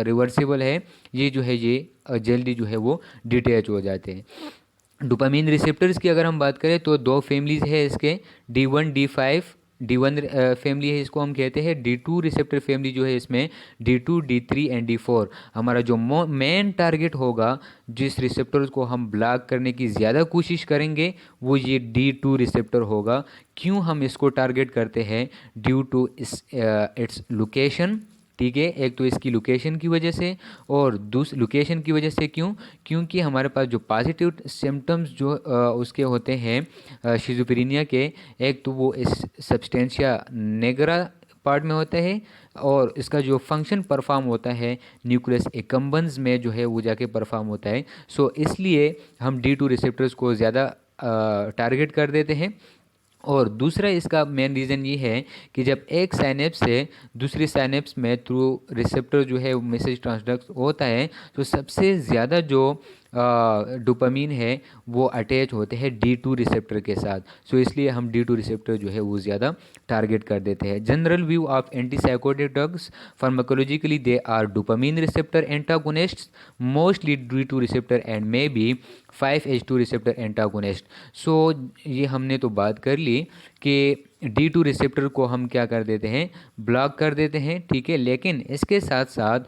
रिवर्सिबल है, ये जो है ये जल्दी जो है वो डिटैच हो जाते हैं। डोपामीन रिसेप्टर्स की अगर हम बात करें तो दो फैमिलीज है इसके, D1 D5। D1 फैमिली है, इसको हम कहते हैं। D2 रिसेप्टर फैमिली जो है इसमें D2 D3 एंड D4। हमारा जो मेन टारगेट होगा, जिस रिसेप्टर्स को हम ब्लॉक करने की ज़्यादा कोशिश करेंगे, वो ये D2 रिसेप्टर होगा। क्यों हम इसको टारगेट करते हैं, ड्यू टू इट्स लोकेशन। ठीक है, एक तो इसकी लोकेशन की वजह से और दूसरी लोकेशन की वजह से क्यों, क्योंकि हमारे पास जो पॉजिटिव सिम्टम्स जो उसके होते हैं शिज़ोफ्रेनिया के, एक तो वो इस सब्सटेंशिया नेग्रा पार्ट में होता है और इसका जो फंक्शन परफॉर्म होता है न्यूक्लियस एकम्बन्स में जो है वो जाके परफॉर्म होता है। सो इसलिए हम D2 रिसेप्टर्स को ज़्यादा टारगेट कर देते हैं। और दूसरा इसका मेन रीज़न ये है कि जब एक साइनेप्स से दूसरी साइनेप्स में थ्रू रिसेप्टर जो है मैसेज ट्रांसडक्ट होता है, तो सबसे ज़्यादा जो डोपामीन है वो अटैच होते हैं D2 रिसेप्टर के साथ। सो इसलिए हम D2 रिसेप्टर जो है वो ज़्यादा टारगेट कर देते हैं। General view of antipsychotic drugs, pharmacologically they are dopamine receptor antagonists, mostly D2 receptor and may be 5H2 receptor antagonist. So ये हमने तो बात कर ली कि D2 रिसेप्टर को हम क्या कर देते हैं, ब्लॉक कर देते हैं। ठीक है, लेकिन इसके साथ साथ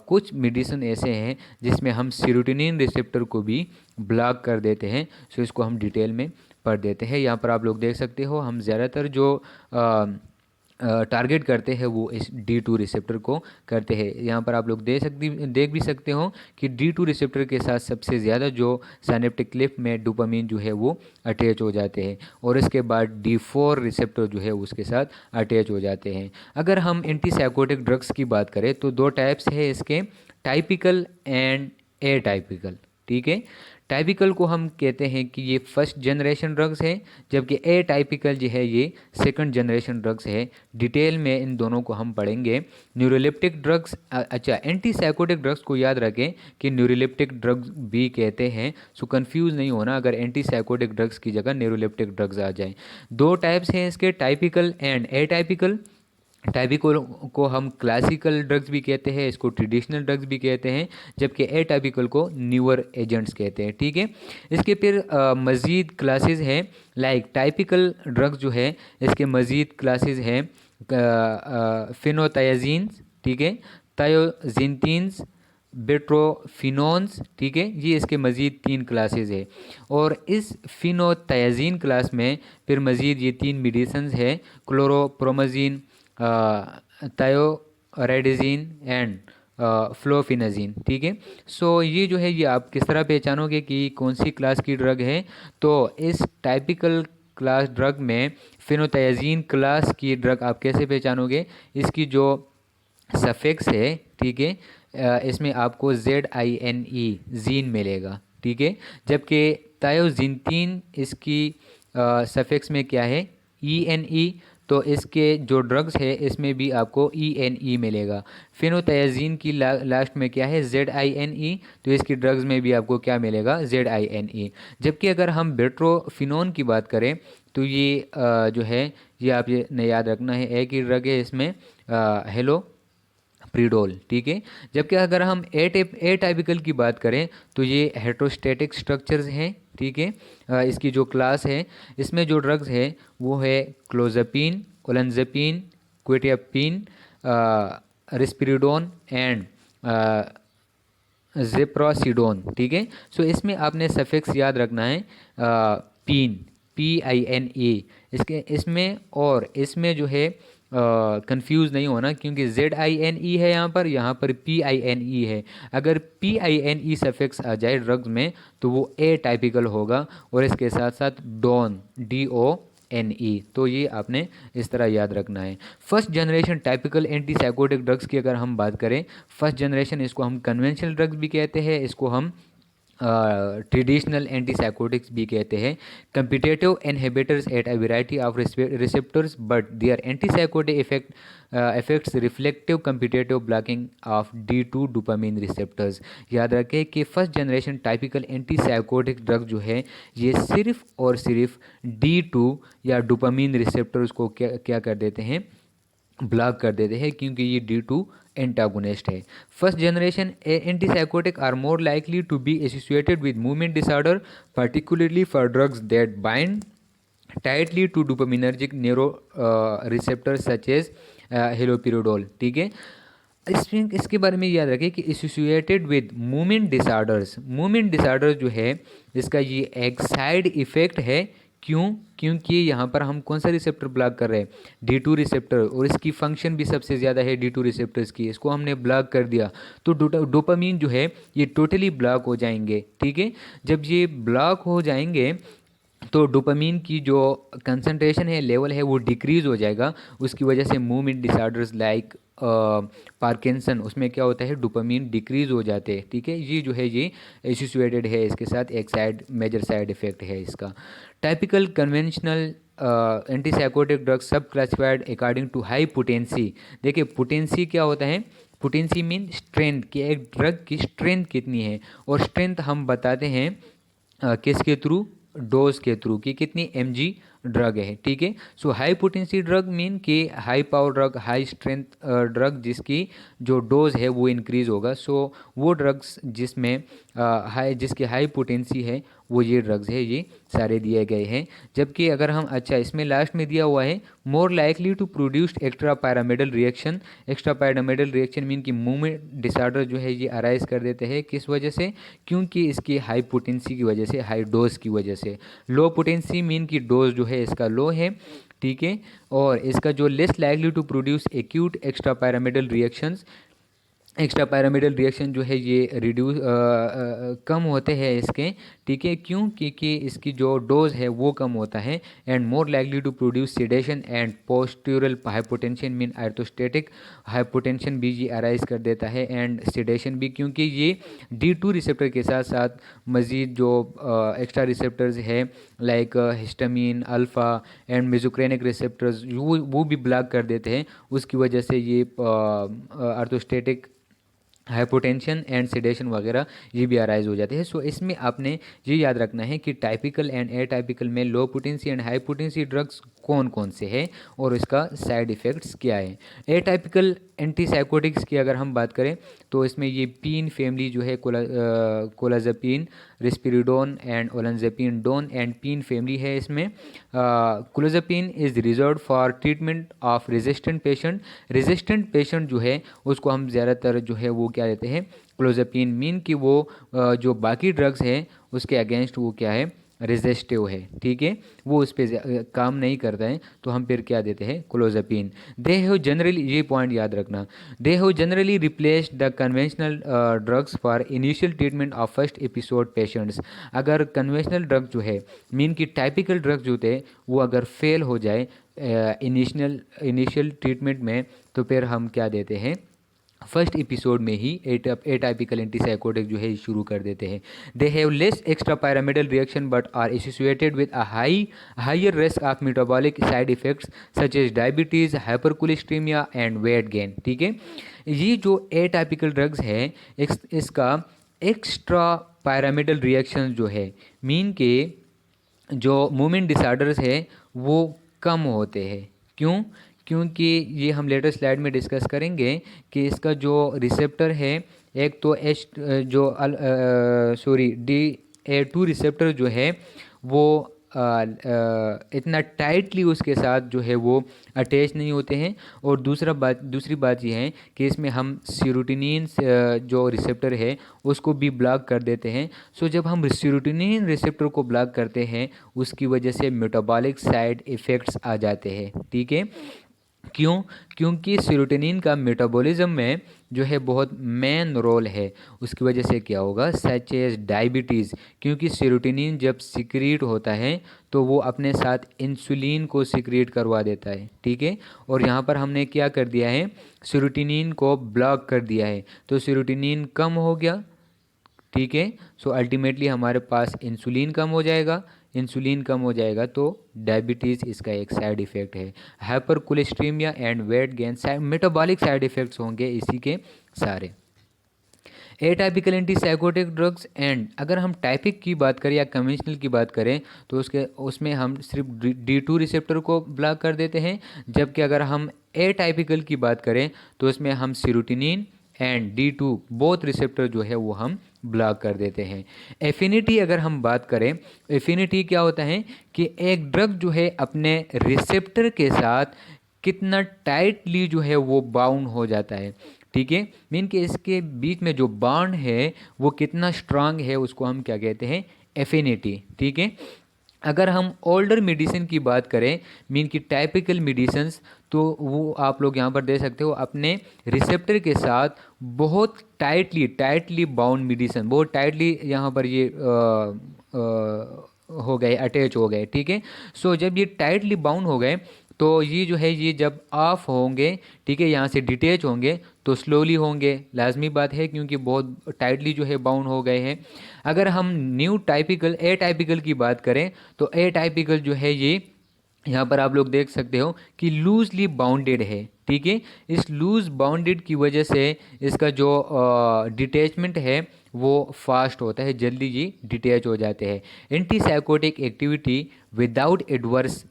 कुछ मेडिसिन ऐसे हैं जिसमें हम सेरोटोनिन रिसेप्टर को भी ब्लॉक कर देते हैं। सो इसको हम डिटेल में पढ़ देते हैं। यहाँ पर आप लोग देख सकते हो, हम ज़्यादातर जो टारगेट करते हैं वो इस D2 रिसेप्टर को करते हैं। यहाँ पर आप लोग देख भी सकते हो कि D2 रिसेप्टर के साथ सबसे ज़्यादा जो साइनेप्टिक क्लिफ में डोपामीन जो है वो अटैच हो जाते हैं और इसके बाद D4 रिसेप्टर जो है उसके साथ अटैच हो जाते हैं। अगर हम एंटीसाइकोटिक ड्रग्स की बात करें तो दो टाइप्स है इसके, टाइपिकल एंड ए टाइपिकल। ठीक है, टाइपिकल को हम कहते हैं कि ये फर्स्ट जनरेशन ड्रग्स है, जबकि ए टाइपिकल जो है ये सेकंड जनरेशन ड्रग्स है। डिटेल में इन दोनों को हम पढ़ेंगे। न्यूरोलेप्टिक ड्रग्स, अच्छा एंटीसाइकोटिक ड्रग्स को याद रखें कि न्यूरोलेप्टिक ड्रग्स भी कहते हैं, सो कंफ्यूज नहीं होना अगर एंटीसाइकोटिक ड्रग्स की जगह न्यूरोलेप्टिक ड्रग्स आ जाए। दो टाइप्स हैं इसके, typical and A typical. Typical को हम क्लासिकल ड्रग्स भी कहते हैं, इसको ट्रेडिशनल ड्रग्स भी कहते हैं, जबकि एटाइपिकल को न्यूअर एजेंट्स कहते हैं। ठीक है, इसके फिर मज़ीद क्लासेस हैं। लाइक टाइपिकल ड्रग्स जो है इसके मज़ीद क्लासेस हैं फिनोतायाजीन्स, ठीक है, थायोजिनटीन्स, बेट्रोफिनोन्स, ठीक है, ये इसके मज़ीद 3 क्लासेस है। और इस फिनोतायाजीन क्लास में फिर मज़ीद ये 3 मेडिसिन्स है, क्लोरोप्रोमाजीन, थायोरेडिजीन एंड फ्लोफिनाजीन। ठीक है, सो ये जो है ये आप किस तरह पहचानोगे कि कौन सी क्लास की ड्रग है। तो इस टाइपिकल क्लास ड्रग में फिनोतायाजीन क्लास की ड्रग आप कैसे पहचानोगे, इसकी जो सफिक्स है, ठीक है, इसमें आपको ZINE जीन मिलेगा। ठीक है, जबकि थायोजिनटीन इसकी सफिक्स में क्या है, ENE, तो इसके जो ड्रग्स है इसमें भी आपको ENE मिलेगा। फिनोतायाजीन की लास्ट में क्या है, ZINE, तो इसकी ड्रग्स में भी आपको क्या मिलेगा, ZINE। जबकि अगर हम बेट्रोफिनोन की बात करें तो ये जो है ये आप ये याद रखना है, एक ही ड्रग है इसमें, हेलो प्रीडोल। ठीक है, जबकि अगर हम ए टाइपिकल की बात करें तो ये हेट्रोस्टेटिक स्ट्रक्चर्स हैं। ठीक है, इसकी जो क्लास है इसमें जो ड्रग्स है वो है क्लोजापिन, ओलंजापिन, क्विटियापिन, रिस्पिरिडोन एंड जेप्रोसिडोन। ठीक है, सो इसमें आपने सफिक्स याद रखना है पीन, PINA, इसके इसमें और इसमें जो है कंफ्यूज नहीं होना, क्योंकि ZINE है यहाँ पर PINE है। अगर PINE सफिक्स आ जाए ड्रग्स में तो वो ए टाइपिकल होगा, और इसके साथ साथ डॉन, DONE। तो ये आपने इस तरह याद रखना है। First generation typical antipsychotic drugs की अगर हम बात करें, फर्स्ट जनरेशन इसको हम कन्वेंशनल ड्रग्स भी कहते हैं, इसको हम ट्रेडिशनल एंटीसाइकोटिक्स भी कहते हैं। Competitive inhibitors at a variety of receptors but their antipsychotic effects reflective competitive blocking of D2 dopamine receptors. याद रखें कि first generation typical antipsychotic drug जो है ये सिर्फ और सिर्फ D2 या डोपामिन रिसेप्टर्स को क्या कर देते हैं, ब्लॉक कर देते हैं, क्योंकि ये D2 एंटागोनिस्ट है। First generation antipsychotic are more likely to be associated with movement disorder, particularly for drugs that bind tightly to dopaminergic neuro receptors such as haloperidol। ठीक है, इसके बारे में याद रखें कि associated with movement disorders, movement disorder जो है इसका ये एक साइड इफेक्ट है। क्यों, क्योंकि यहाँ पर हम कौन सा रिसेप्टर ब्लॉक कर रहे हैं, D2 रिसेप्टर, और इसकी फंक्शन भी सबसे ज़्यादा है D2 रिसेप्टर्स की, इसको हमने ब्लॉक कर दिया तो डोपामीन जो है ये टोटली ब्लॉक हो जाएंगे। ठीक है, जब ये ब्लॉक हो जाएंगे तो डोपामीन की जो कंसंट्रेशन है, लेवल है, वो डिक्रीज़ हो जाएगा। उसकी वजह से मूवमेंट डिसऑर्डर्स लाइक पार्किंसन, उसमें क्या होता है, डोपामीन डिक्रीज़ हो जाते हैं। ठीक है, ये जो है ये एसोसिएटेड है इसके साथ, एक मेजर साइड इफेक्ट है इसका। टाइपिकल कन्वेंशनल एंटीसाइकोटिक ड्रग्स सब classified according to high potency. देखिए पोटेंसी क्या होता है, पोटेंसी मीन स्ट्रेंथ, कि एक ड्रग की स्ट्रेंथ कितनी है, और स्ट्रेंथ हम बताते हैं किसके थ्रू, डोज के थ्रू, कि कितनी mg ड्रग है। ठीक है, सो हाई पोटेंसी ड्रग मीन कि high power drug, high strength drug जिसकी जो डोज है वो इंक्रीज़ होगा। सो वो ड्रग्स जिसमें जिसकी हाई पोटेंसी है वो ये ड्रग्स है, ये सारे दिए गए हैं। जबकि अगर हम, अच्छा इसमें लास्ट में दिया हुआ है more likely to produce extra pyramidal reaction. Extra pyramidal reaction mean कि मूवमेंट डिसऑर्डर जो है ये अराइज कर देते हैं, किस वजह से, क्योंकि इसकी हाई पोटेंसी की वजह से, हाई डोज की वजह से। लो पोटेंसी मीन कि डोज जो है इसका लो है। ठीक है, और इसका जो less likely to produce acute extra pyramidal reactions, extra pyramidal reaction जो है ये रिड्यूस कम होते हैं इसके। ठीक है, क्यों, क्योंकि इसकी जो डोज है वो कम होता है। And more likely to produce sedation and postural hypotension mean orthostatic hypotension भी ये अराइज कर देता है, एंड सेडेशन भी, क्योंकि ये D2 रिसेप्टर के साथ साथ मज़ीद जो एक्स्ट्रा रिसेप्टर्स है like histamine, alpha and muscarinic receptors वो भी ब्लॉक कर देते हैं। उसकी वजह से ये आर्थोस्टेटिक हाइपोटेंशन एंड सेडेशन वगैरह ये भी अराइज हो जाते हैं। सो इसमें आपने ये याद रखना है कि टाइपिकल एंड एटाइपिकल में low potency and high potency drugs कौन कौन से हैं और इसका साइड इफ़ेक्ट्स क्या है। एटाइपिकल एंटीसाइकोटिक्स की अगर हम बात करें तो इसमें ये पीन फैमिली जो है clozapine, risperidone and olanzapine done and pine family है। इसमें clozapine is reserve for treatment of resistant patient जो है उसको हम ज़्यादातर जो है वो क्या देते हैं, क्लोजापीन। मीन कि वो जो बाकी ड्रग्स हैं उसके अगेंस्ट वो क्या है, रेजिस्टिव है, ठीक है, वो उस पर काम नहीं करता है, तो हम फिर क्या देते हैं, क्लोजापीन। दे हैव जनरली, ये पॉइंट याद रखना, they have generally replaced the conventional drugs for initial treatment of first episode patients. अगर कन्वेंशनल ड्रग जो है, मीन की टाइपिकल ड्रग जो थे वो अगर फेल हो जाए इनिशियल ट्रीटमेंट में, तो फिर हम क्या देते हैं, फर्स्ट एपिसोड में ही एटाइपिकल एंटीसाइकोटिक जो है शुरू कर देते हैं। They have less extra pyramidal reaction but are associated with a higher risk of metabolic side effects such as diabetes, hypercholesterolemia and weight gain, ठीक है। ये जो एटाइपिकल ड्रग्स है इसका एक्स्ट्रा पैरामिडल रिएक्शन जो है, मीन के जो मूवमेंट डिसऑर्डर्स है वो कम होते हैं। क्यों? क्योंकि ये हम लेटर स्लाइड में डिस्कस करेंगे कि इसका जो रिसेप्टर है, एक तो DA2 रिसेप्टर जो है वो इतना टाइटली उसके साथ जो है वो अटैच नहीं होते हैं। और दूसरी बात ये है कि इसमें हम सीरोटोनिन जो रिसेप्टर है उसको भी ब्लॉक कर देते हैं। सो जब हम सीरोटोनिन रिसेप्टर को ब्लॉक करते हैं उसकी वजह से मेटाबॉलिक साइड इफ़ेक्ट्स आ जाते हैं, ठीक है। क्यों? क्योंकि सीरोटोनिन का मेटाबॉलिज्म में जो है बहुत मेन रोल है। उसकी वजह से क्या होगा, सच एज डायबिटीज़, क्योंकि सीरोटोनिन जब सिक्रीट होता है तो वो अपने साथ इंसुलिन को सिक्रीट करवा देता है, ठीक है। और यहाँ पर हमने क्या कर दिया है, सीरोटोनिन को ब्लॉक कर दिया है, तो सीरोटोनिन कम हो गया, ठीक है। सो अल्टीमेटली हमारे पास इंसुलिन कम हो जाएगा, इंसुलिन कम हो जाएगा तो डायबिटीज़ इसका एक साइड इफ़ेक्ट है। Hypercholesterolemia and weight gain metabolic side effects होंगे इसी के सारे। एटाइपिकल एंटीसाइकोटिक ड्रग्स एंड अगर हम टाइपिक की बात करें या कन्वेंशनल की बात करें तो उसमें हम सिर्फ D2 रिसेप्टर को ब्लॉक कर देते हैं, जबकि अगर हम एटाइपिकल की बात करें तो उसमें हम serotonin and D2 both receptor जो है वो हम ब्लॉक कर देते हैं। एफिनिटी अगर हम बात करें, एफिनिटी क्या होता है कि एक ड्रग जो है अपने रिसेप्टर के साथ कितना टाइटली जो है वो बाउंड हो जाता है, ठीक है। मीन कि इसके बीच में जो बॉन्ड है वो कितना स्ट्रांग है उसको हम क्या कहते हैं, एफिनिटी, ठीक है। अगर हम ओल्डर मेडिसिन की बात करें, मीन की टाइपिकल मेडिसिन्स, तो वो आप लोग यहाँ पर दे सकते हो अपने रिसेप्टर के साथ बहुत टाइटली बाउंड मेडिसिन, बहुत टाइटली यहाँ पर ये हो गए, अटैच हो गए, ठीक है। सो जब ये टाइटली बाउंड हो गए तो ये जो है ये जब ऑफ होंगे, ठीक है, यहाँ से डिटैच होंगे तो स्लोली होंगे, लाजमी बात है क्योंकि बहुत टाइटली जो है बाउंड हो गए हैं। अगर हम न्यू टाइपिकल ए टाइपिकल की बात करें तो ए टाइपिकल जो है ये यहाँ पर आप लोग देख सकते हो कि लूजली बाउंडेड है, ठीक है। इस लूज बाउंडेड की वजह से इसका जो डिटैचमेंट है वो फास्ट होता है, जल्दी ये डिटैच हो जाते हैं। Antipsychotic activity without adverse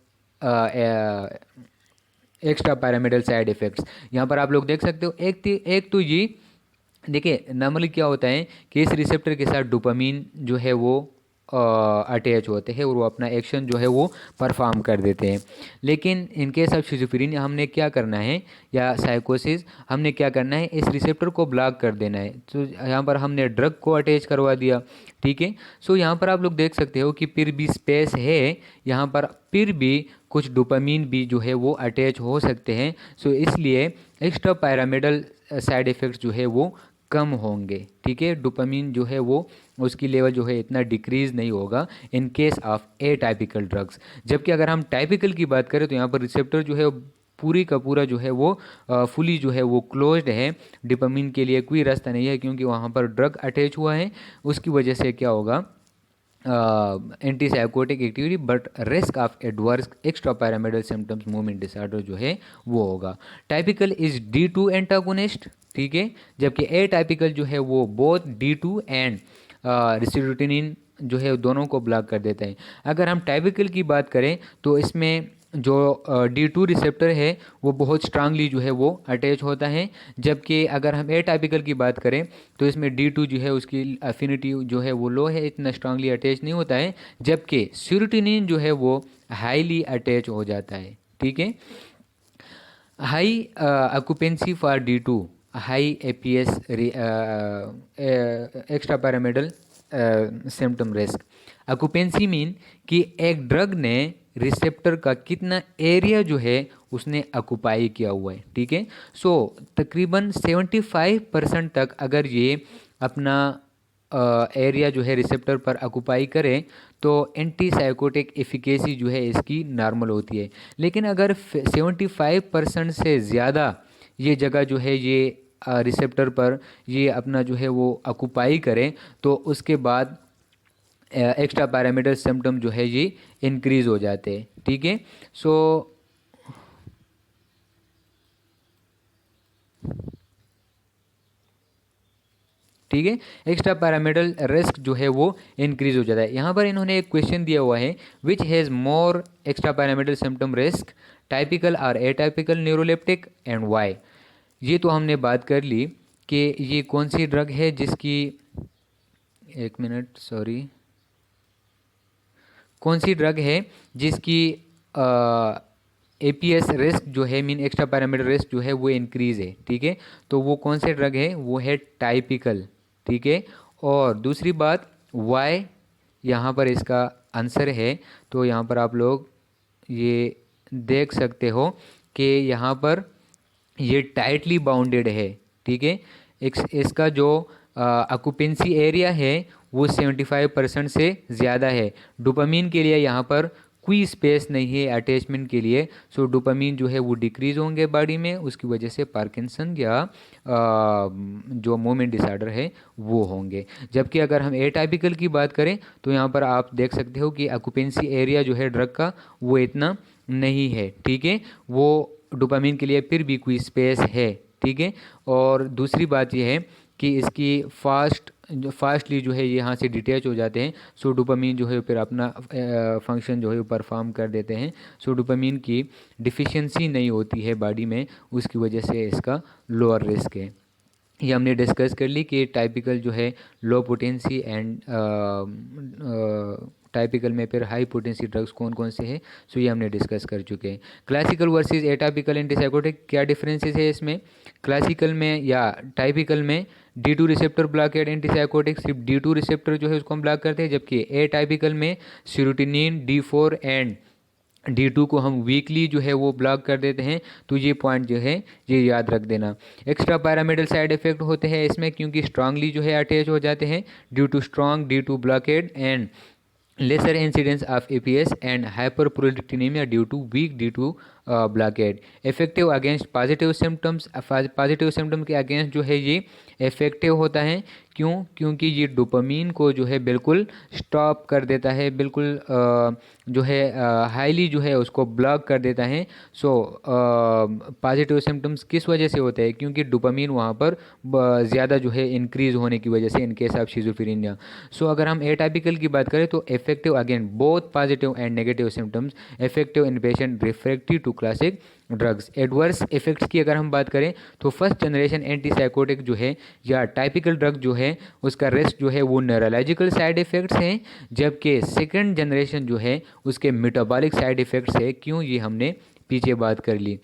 extra pyramidal side effects, यहाँ पर आप लोग देख सकते हो। एक तो ये देखिए, नॉर्मली क्या होता है कि इस रिसेप्टर के साथ डोपामीन जो है वो अटैच होते हैं और वो अपना एक्शन जो है वो परफॉर्म कर देते हैं। लेकिन इन केस ऑफ शिज़ोफ्रेनिया हमने क्या करना है, या साइकोसिस, हमने क्या करना है, इस रिसेप्टर को ब्लॉक कर देना है। तो यहाँ पर हमने ड्रग को अटैच करवा दिया, ठीक है। सो यहाँ पर आप लोग देख सकते हो कि फिर भी स्पेस है, यहाँ पर फिर भी कुछ डोपामीन भी जो है वो अटैच हो सकते हैं। सो इसलिए एक्स्ट्रा पैरामिडल साइड इफ़ेक्ट्स जो है वो कम होंगे, ठीक है। डोपामीन जो है वो उसकी लेवल जो है इतना डिक्रीज़ नहीं होगा इन case of A typical drugs. जबकि अगर हम टाइपिकल की बात करें तो यहाँ पर रिसेप्टर जो है पूरी का पूरा जो है वो फुली जो है वो क्लोज्ड है, डोपामीन के लिए कोई रास्ता नहीं है क्योंकि वहाँ पर ड्रग अटैच हुआ है। उसकी वजह से क्या होगा, anti psychotic activity, but risk of adverse extra pyramidal symptoms movement disorder जो है वो होगा। टाइपिकल इज D2 एंटागोनिस्ट, ठीक है, जबकि ए टाइपिकल जो है वो बोथ D2 एंड रिसिटोनिन जो है दोनों को ब्लॉक कर देता है। अगर हम टाइपिकल की बात करें तो इसमें जो D2 रिसेप्टर है वो बहुत स्ट्रांगली जो है वो अटैच होता है, जबकि अगर हम ए टाइपिकल की बात करें तो इसमें D2 जो है उसकी अफिनिटी जो है वो लो है, इतना स्ट्रांगली अटैच नहीं होता है, जबकि सीरोटोनिन जो है वो हाईली अटैच हो जाता है, ठीक है। High occupancy for D2, high APS extra pyramidal symptom risk. Occupancy mean कि एक ड्रग ने रिसेप्टर का कितना एरिया जो है उसने ऑक्यूपाई किया हुआ है, ठीक है। सो तकरीबन 75% तक अगर ये अपना एरिया जो है रिसेप्टर पर ऑक्यूपाई करे तो एंटी साइकोटिक एफिकेसी जो है इसकी नॉर्मल होती है। लेकिन अगर 75% से ज़्यादा ये जगह जो है ये रिसेप्टर पर ये अपना जो है वो ऑक्यूपाई करें तो उसके बाद एक्स्ट्रा पैरामीटर सिम्टम जो है ये इंक्रीज़ हो जाते हैं, ठीक है। सो ठीक है, एक्स्ट्रा पैरामिडल रिस्क जो है वो इंक्रीज हो जाता है। यहाँ पर इन्होंने एक क्वेश्चन दिया हुआ है, which has more extra pyramidal symptom risk, typical और एटाइपिकल न्यूरोलेप्टिक एंड वाई। ये तो हमने बात कर ली कि ये कौन सी ड्रग है जिसकी, एक मिनट सॉरी, कौन सी ड्रग है जिसकी APS रिस्क जो है मीन एक्स्ट्रा पैरामीटर रिस्क जो है वो इंक्रीज़ है, ठीक है। तो वो कौन से ड्रग है, वो है टाइपिकल, ठीक है। और दूसरी बात वाई, यहाँ पर इसका आंसर है, तो यहाँ पर आप लोग ये देख सकते हो कि यहाँ पर ये टाइटली बाउंडेड है, ठीक है। इसका जो ऑक्यूपेंसी एरिया है वो 75% से ज़्यादा है। डोपामीन के लिए यहाँ पर कोई स्पेस नहीं है अटैचमेंट के लिए, सो डोपामीन जो है वो डिक्रीज़ होंगे बॉडी में, उसकी वजह से पार्किंसन या जो मूवमेंट डिसऑर्डर है वो होंगे। जबकि अगर हम एटाइपिकल की बात करें तो यहाँ पर आप देख सकते हो कि ऑक्यूपेंसी एरिया जो है ड्रग का वो इतना नहीं है, ठीक है। वो डोपामीन के लिए फिर भी कोई स्पेस है, ठीक है। और दूसरी बात यह है कि इसकी फास्टली जो है ये यहाँ से डिटैच हो जाते हैं, सो डोपामीन जो है फिर अपना फंक्शन जो है परफॉर्म कर देते हैं। सो डोपामीन की डिफिशिएंसी नहीं होती है बॉडी में, उसकी वजह से इसका लोअर रिस्क है। ये हमने डिस्कस कर ली कि टाइपिकल जो है लो पोटेंसी एंड टाइपिकल में फिर हाई पोटेंसी ड्रग्स कौन कौन से हैं, सो ये हमने डिस्कस कर चुके हैं। क्लासिकल वर्सेस एटापिकल एंटीसाइकोटिक क्या डिफरेंसेस है इसमें, क्लासिकल में या टाइपिकल में D2 रिसेप्टर ब्लॉकेड एंटीसाइकोटिक सिर्फ D2 रिसेप्टर जो है उसको हम ब्लॉक करते हैं, जबकि एटाइपिकल में सीरोटोनिन D4 एंड D2 को हम वीकली जो है वो ब्लॉक कर देते हैं। तो ये पॉइंट जो है ये याद रख देना। एक्स्ट्रा पैरामिडल साइड इफेक्ट होते हैं इसमें क्योंकि स्ट्रांगली जो है अटैच हो जाते हैं, due to strong D2 blockade and lesser incidence of APS and hyperprolactinemia due to weak D2 blockade। effective against positive symptoms, positive symptom के अगेंस्ट जो है ये इफेक्टिव होता है। क्यों, क्योंकि ये डोपामीन को जो है बिल्कुल स्टॉप कर देता है, बिल्कुल जो है हाईली जो है उसको ब्लॉक कर देता है। सो पॉजिटिव सिम्टम्स किस वजह से होते हैं, क्योंकि डोपामीन वहाँ पर ज़्यादा जो है इंक्रीज़ होने की वजह से in case of schizophrenia. So अगर हम एटाइपिकल की बात करें तो effective against both positive and negative symptoms, effective in patient refractory to classic drugs. Adverse effects की अगर हम बात करें तो फर्स्ट जनरेशन एंटीसाइकोटिक जो है या टाइपिकल ड्रग जो है उसका रिस्क जो है वो न्यूरोलॉजिकल साइड इफ़ेक्ट्स हैं, जबकि सेकंड जनरेशन जो है उसके मेटाबॉलिक साइड इफ़ेक्ट्स है। क्यों, ये हमने पीछे बात कर ली।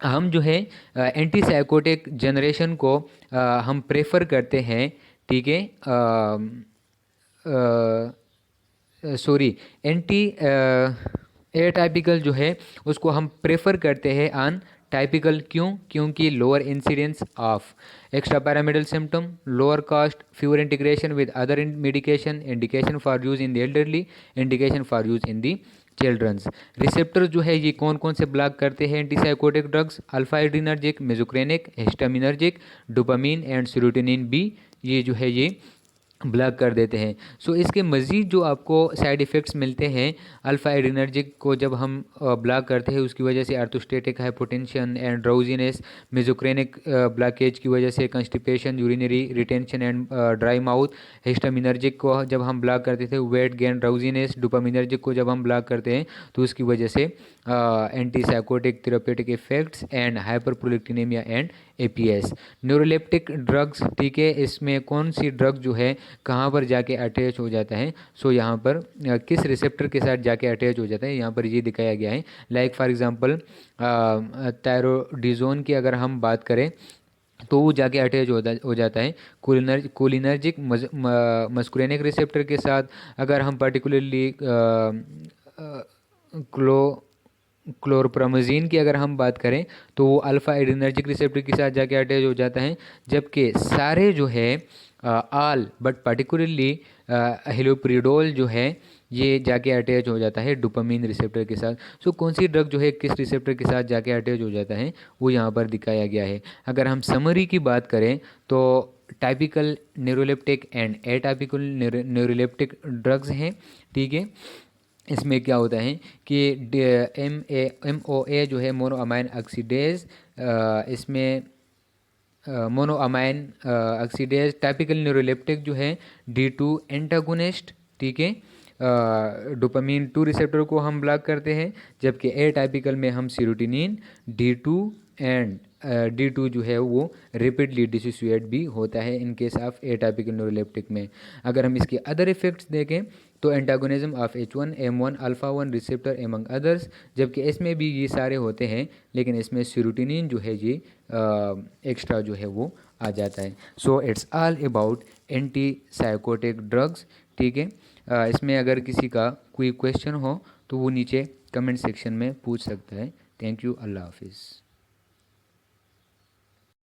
हम जो है एंटीसाइकोटिक जनरेशन को हम प्रेफर करते हैं, ठीक है, सॉरी एंटी एटाइपिकल जो है उसको हम प्रेफर करते हैं ऑन टाइपिकल। क्यों, क्योंकि lower incidence of extrapyramidal symptom, lower cost, fewer integration with other medication, indication for use in the elderly, indication for use in the children's. Receptor जो है ये कौन कौन से ब्लॉक करते हैं antipsychotic drugs, alpha adrenergic, muscarinic, histaminergic, dopamine and serotonin B, ये जो है ये ब्लॉक कर देते हैं। सो इसके मज़ीद जो आपको साइड इफ़ेक्ट्स मिलते हैं अल्फ़ा एड्रीनर्जिक को जब हम ब्लॉक करते हैं, उसकी वजह से orthostatic hypotension and drowsiness, muscarinic blockage की वजह से constipation, urinary retention and dry mouth. Histaminergic को जब हम ब्लॉक करते थे वेट गेन, ड्राउजीनेस। डोपामिनर्जिक को जब हम ब्लॉक करते हैं तो उसकी वजह से antipsychotic therapeutic effects and hyperprolactinemia and EPS. Neuroleptic drugs, ठीक है, इसमें कौन सी ड्रग जो है कहाँ पर जाके अटैच हो जाता है। सो यहाँ पर किस रिसेप्टर के साथ जाके अटैच हो जाता है, यहाँ पर ये दिखाया गया है। लाइक फॉर एग्जांपल थायरोडिजोन की अगर हम बात करें तो वो जाके अटैच हो जाता है कोलिनर्जिक मस्कुरेनिक रिसेप्टर के साथ। अगर हम पर्टिकुलरली क्लो क्लोरप्रामाजीन की अगर हम बात करें तो वो अल्फ़ा एड्रीनर्जिक रिसेप्टर के साथ जाके अटैच हो जाता है। जबकि सारे जो है आल बट पर्टिकुलरली हेलोप्रिडोल जो है ये जाके अटैच हो जाता है डोपामीन रिसेप्टर के साथ। सो कौन सी ड्रग जो है किस रिसेप्टर के साथ जाके अटैच हो जाता है वो यहाँ पर दिखाया गया है। अगर हम समरी की बात करें तो typical neuroleptic and atypical neuroleptic drugs हैं, ठीक है। इसमें क्या होता है कि एम ओ ए जो है मोनोअमाइन ऑक्सीडेज, इसमें मोनोअमाइन ऑक्सीडेज। टाइपिकल न्यूरोलेप्टिक जो है D2 एंटागोनिस्ट, ठीक है, डोपामीन 2 रिसेप्टर को हम ब्लॉक करते हैं। जबकि ए टाइपिकल में हम सीरोटिनिन D2 एंड D2 जो है वो रेपिडली डिसोसिएट भी होता है in case of A typical neuroleptic में। अगर हम इसके अदर इफेक्ट्स देखें तो antagonism of H1 M1 alpha 1 receptor among others. जबकि इसमें भी ये सारे होते हैं लेकिन इसमें सीरोटिनिन जो है ये एक्स्ट्रा जो है वो आ जाता है। So it's all about anti psychotic drugs, ठीक है। इसमें अगर किसी का कोई क्वेश्चन हो तो वो नीचे कमेंट सेक्शन में पूछ सकता है। थैंक यू, अल्लाह हाफिज़।